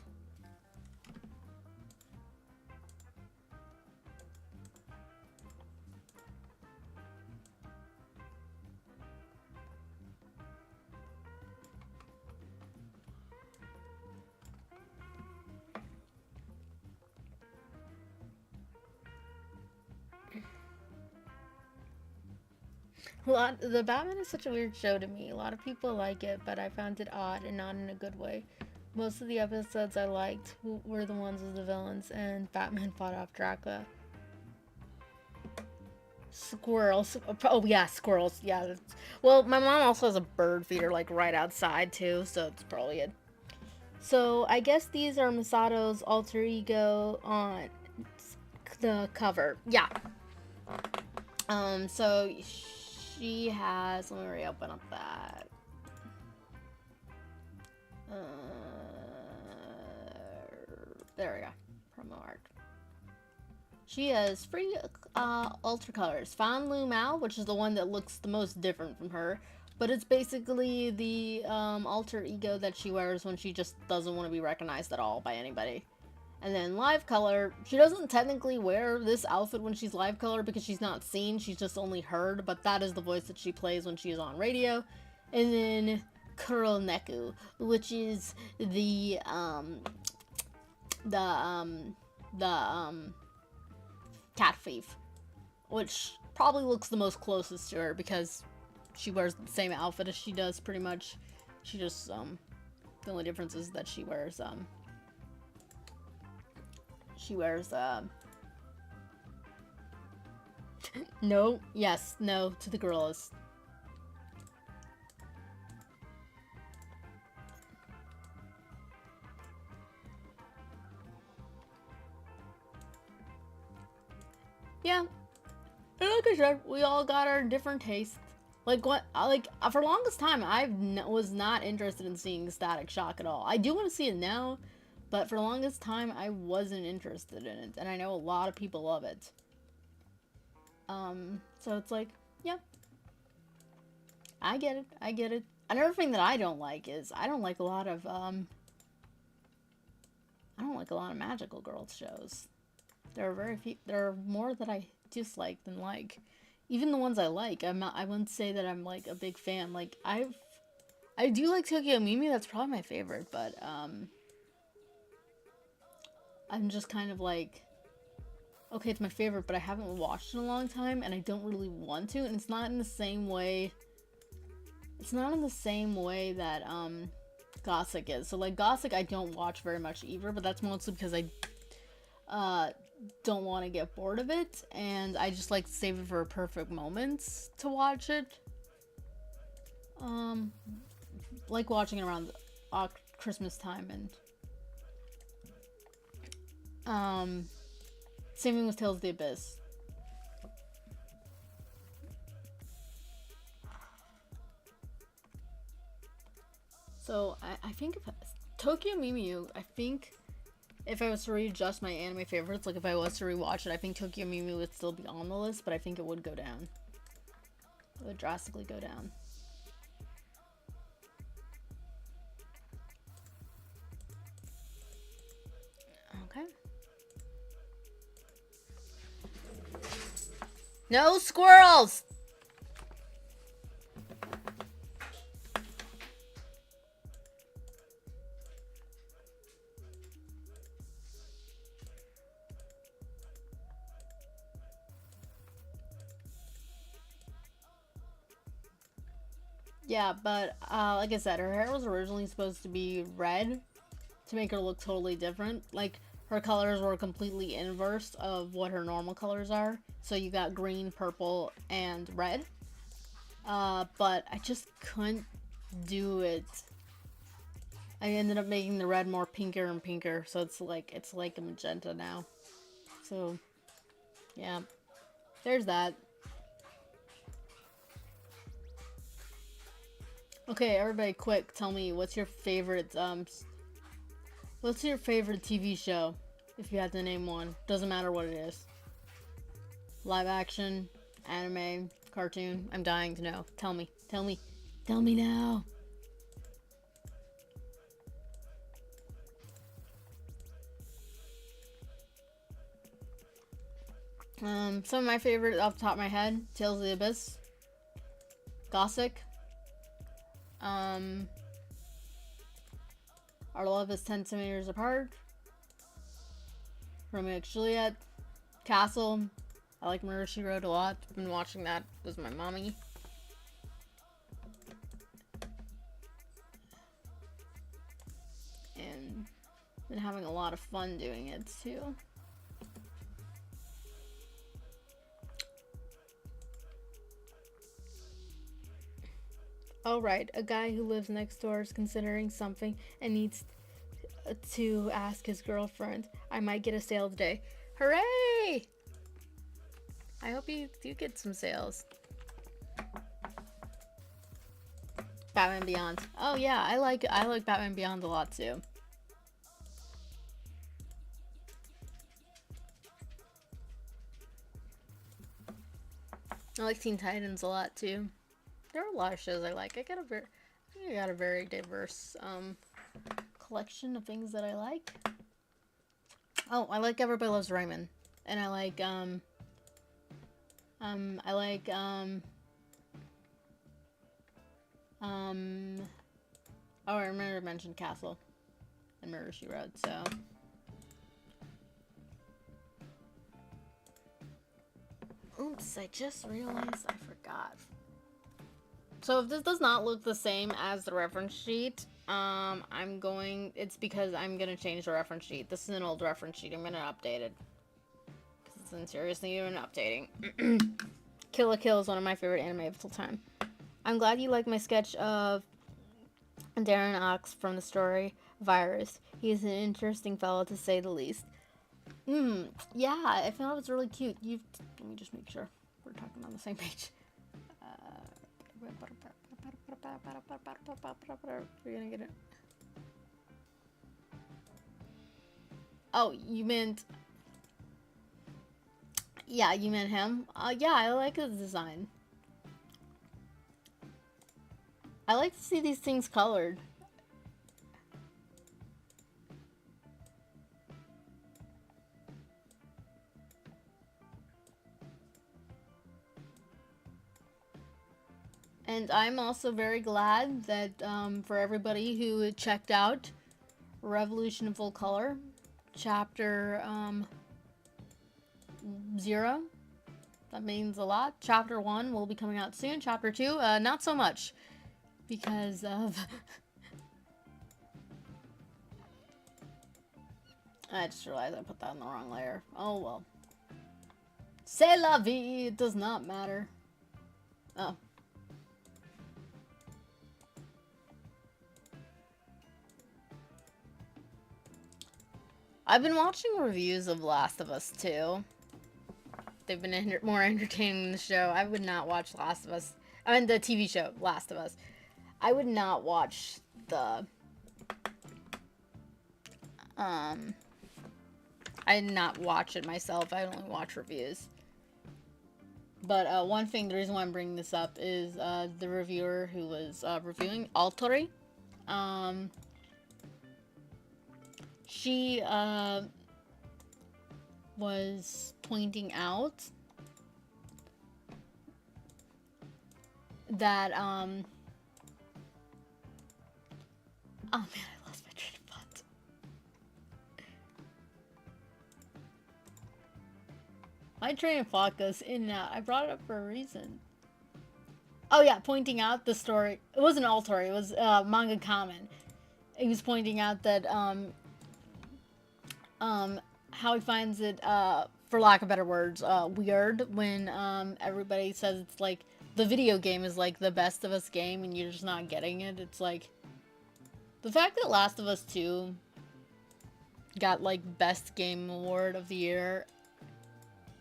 The Batman is such a weird show to me. A lot of people like it, but I found it odd and not in a good way. Most of the episodes I liked were the ones with the villains and Batman fought off Dracula. Squirrels. Oh yeah, squirrels. Yeah. Well, my mom also has a bird feeder like right outside too, so it's probably it. So I guess these are Misato's alter ego on the cover. Yeah. So she has. Let me reopen up that. There we go. Promo art. She has free alter colors. Fan Lu Mao, which is the one that looks the most different from her. But it's basically the alter ego that she wears when she just doesn't want to be recognized at all by anybody. And then Live Color, she doesn't technically wear this outfit when she's Live Color because she's not seen, she's just only heard. But that is the voice that she plays when she is on radio. And then Kuro Neku, which is the cat thief, which probably looks the most closest to her because she wears the same outfit as she does pretty much. She just the only difference is that she wears no, yes, no to the gorillas. Yeah, and like I said, we all got our different tastes. Like what? Like for the longest time, was not interested in seeing Static Shock at all. I do want to see it now, but for the longest time, I wasn't interested in it, and I know a lot of people love it. So it's like, yeah, I get it. I get it. Another thing that I don't like is I don't like a lot of magical girls shows. There are very few. There are more that I dislike than like. Even the ones I like, I wouldn't say that I'm like a big fan. Like I do like Tokyo Mimi. That's probably my favorite, but I'm just kind of like, okay, it's my favorite, but I haven't watched in a long time, and I don't really want to. And it's not in the same way. It's not in the same way that Gothic is. So like Gothic, I don't watch very much either, but that's mostly because I don't want to get bored of it, and I just like to save it for perfect moments to watch it. Like watching it around Christmas time, and same thing with Tales of the Abyss. So I think if Tokyo Mimiu, I think if I was to readjust my anime favorites, like if I was to rewatch it, I think Tokyo Mimi would still be on the list, but I think it would go down. It would drastically go down. Okay. No squirrels! Yeah, but like I said, her hair was originally supposed to be red to make her look totally different. Like, her colors were completely inverse of what her normal colors are. So you got green, purple, and red. But I just couldn't do it. I ended up making the red more pinker and pinker, so it's like a magenta now. So, yeah. There's that. Okay, everybody, quick, tell me, what's your favorite TV show? If you had to name one. Doesn't matter what it is. Live action, anime, cartoon. I'm dying to know. Tell me. Tell me. Tell me now. Some of my favorites off the top of my head. Tales of the Abyss. Gothic. Our Love is 10 centimeters apart. Romeo and Juliet. Castle. I like Merisusheep a lot. I've been watching that with my mommy. and been having a lot of fun doing it too. Oh right, a guy who lives next door is considering something and needs to ask his girlfriend. I might get a sale today. Hooray! I hope you do get some sales. Batman Beyond. Oh yeah, I like Batman Beyond a lot too. I like Teen Titans a lot too. There are a lot of shows I like. I think I got a very diverse collection of things that I like. Oh, I like Everybody Loves Raymond, and I like oh, I remember I mentioned Castle and Murder, She Wrote, so. Oops, I just realized I forgot. So if this does not look the same as the reference sheet, it's because I'm gonna change the reference sheet. This is an old reference sheet. I'm gonna update it. Because it's seriously even updating. Kill la Kill is one of my favorite anime of all time. I'm glad you like my sketch of Darren Ox from the story Virus. He's an interesting fellow to say the least. Yeah, I found it was really cute. Let me just make sure we're talking on the same page. You're gonna get it. Oh, you meant... Yeah, you meant him? Yeah, I like his design. I like to see these things colored. And I'm also very glad that for everybody who checked out Revolution in Full Color, Chapter 0. That means a lot. Chapter 1 will be coming out soon. Chapter 2, not so much. Because of... I just realized I put that in the wrong layer. Oh well. C'est la vie! It does not matter. Oh. I've been watching reviews of Last of Us 2. They've been more entertaining than the show. I would not watch Last of Us. I mean, the TV show, Last of Us. I would not watch the... I did not watch it myself. I only watch reviews. But one thing, the reason why I'm bringing this up is the reviewer who was reviewing Altori. She was pointing out that oh man, I lost my train of thought. My train of thought goes in and out. I brought it up for a reason. Oh yeah, pointing out the story. It wasn't Altori, it was Manga Common. He was pointing out that how he finds it, for lack of better words, weird when everybody says it's like the video game is like the Best of Us game and you're just not getting it. It's like the fact that Last of Us 2 got like Best Game Award of the Year,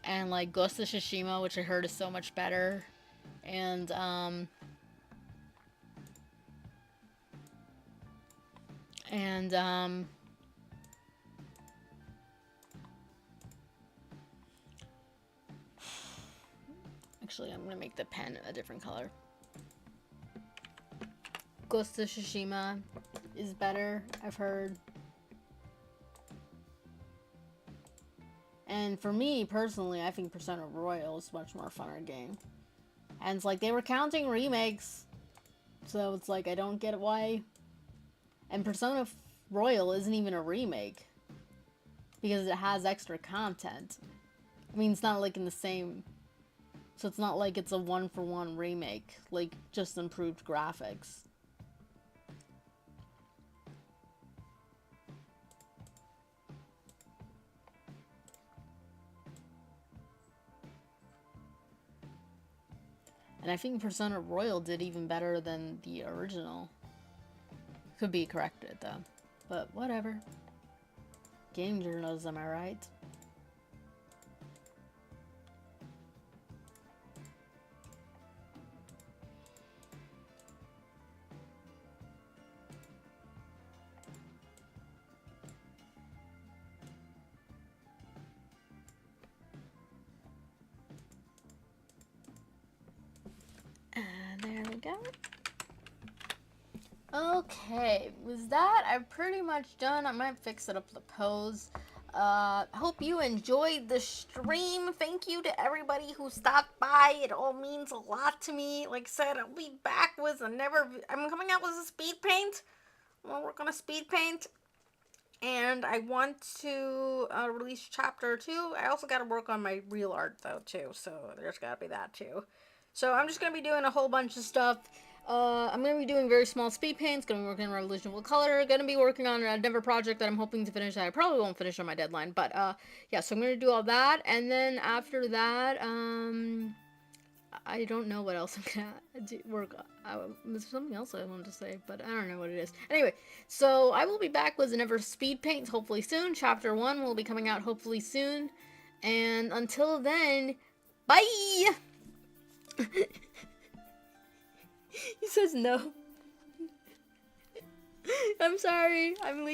and like Ghost of Tsushima, which I heard is so much better, and actually, I'm gonna make the pen a different color. Ghost of Tsushima is better, I've heard. And for me, personally, I think Persona Royal is a much more funner game. And it's like, they were counting remakes, so it's like, I don't get why. And Persona Royal isn't even a remake, because it has extra content. I mean, it's not like in the same... So it's not like it's a one-for-one remake, like, just improved graphics. And I think Persona Royal did even better than the original. Could be corrected though. But whatever. Game journalism, am I right? And there we go. Okay, was that? I'm pretty much done. I might fix it up the pose. Hope you enjoyed the stream. Thank you to everybody who stopped by. It all means a lot to me. Like I said, I'll be back with I'm coming out with a speed paint. I'm gonna work on a speed paint. And I want to release chapter 2. I also got to work on my real art though too. So there's got to be that too. So I'm just going to be doing a whole bunch of stuff. I'm going to be doing very small speed paints, going to be working on Revolution with Color, going to be working on a Denver project that I'm hoping to finish that I probably won't finish on my deadline, but yeah, so I'm going to do all that, and then after that, I don't know what else I'm going to work on. There's something else I wanted to say, but I don't know what it is. Anyway, so I will be back with another speed paint hopefully soon. Chapter 1 will be coming out hopefully soon, and until then, bye! He says no. I'm sorry. I'm leaving.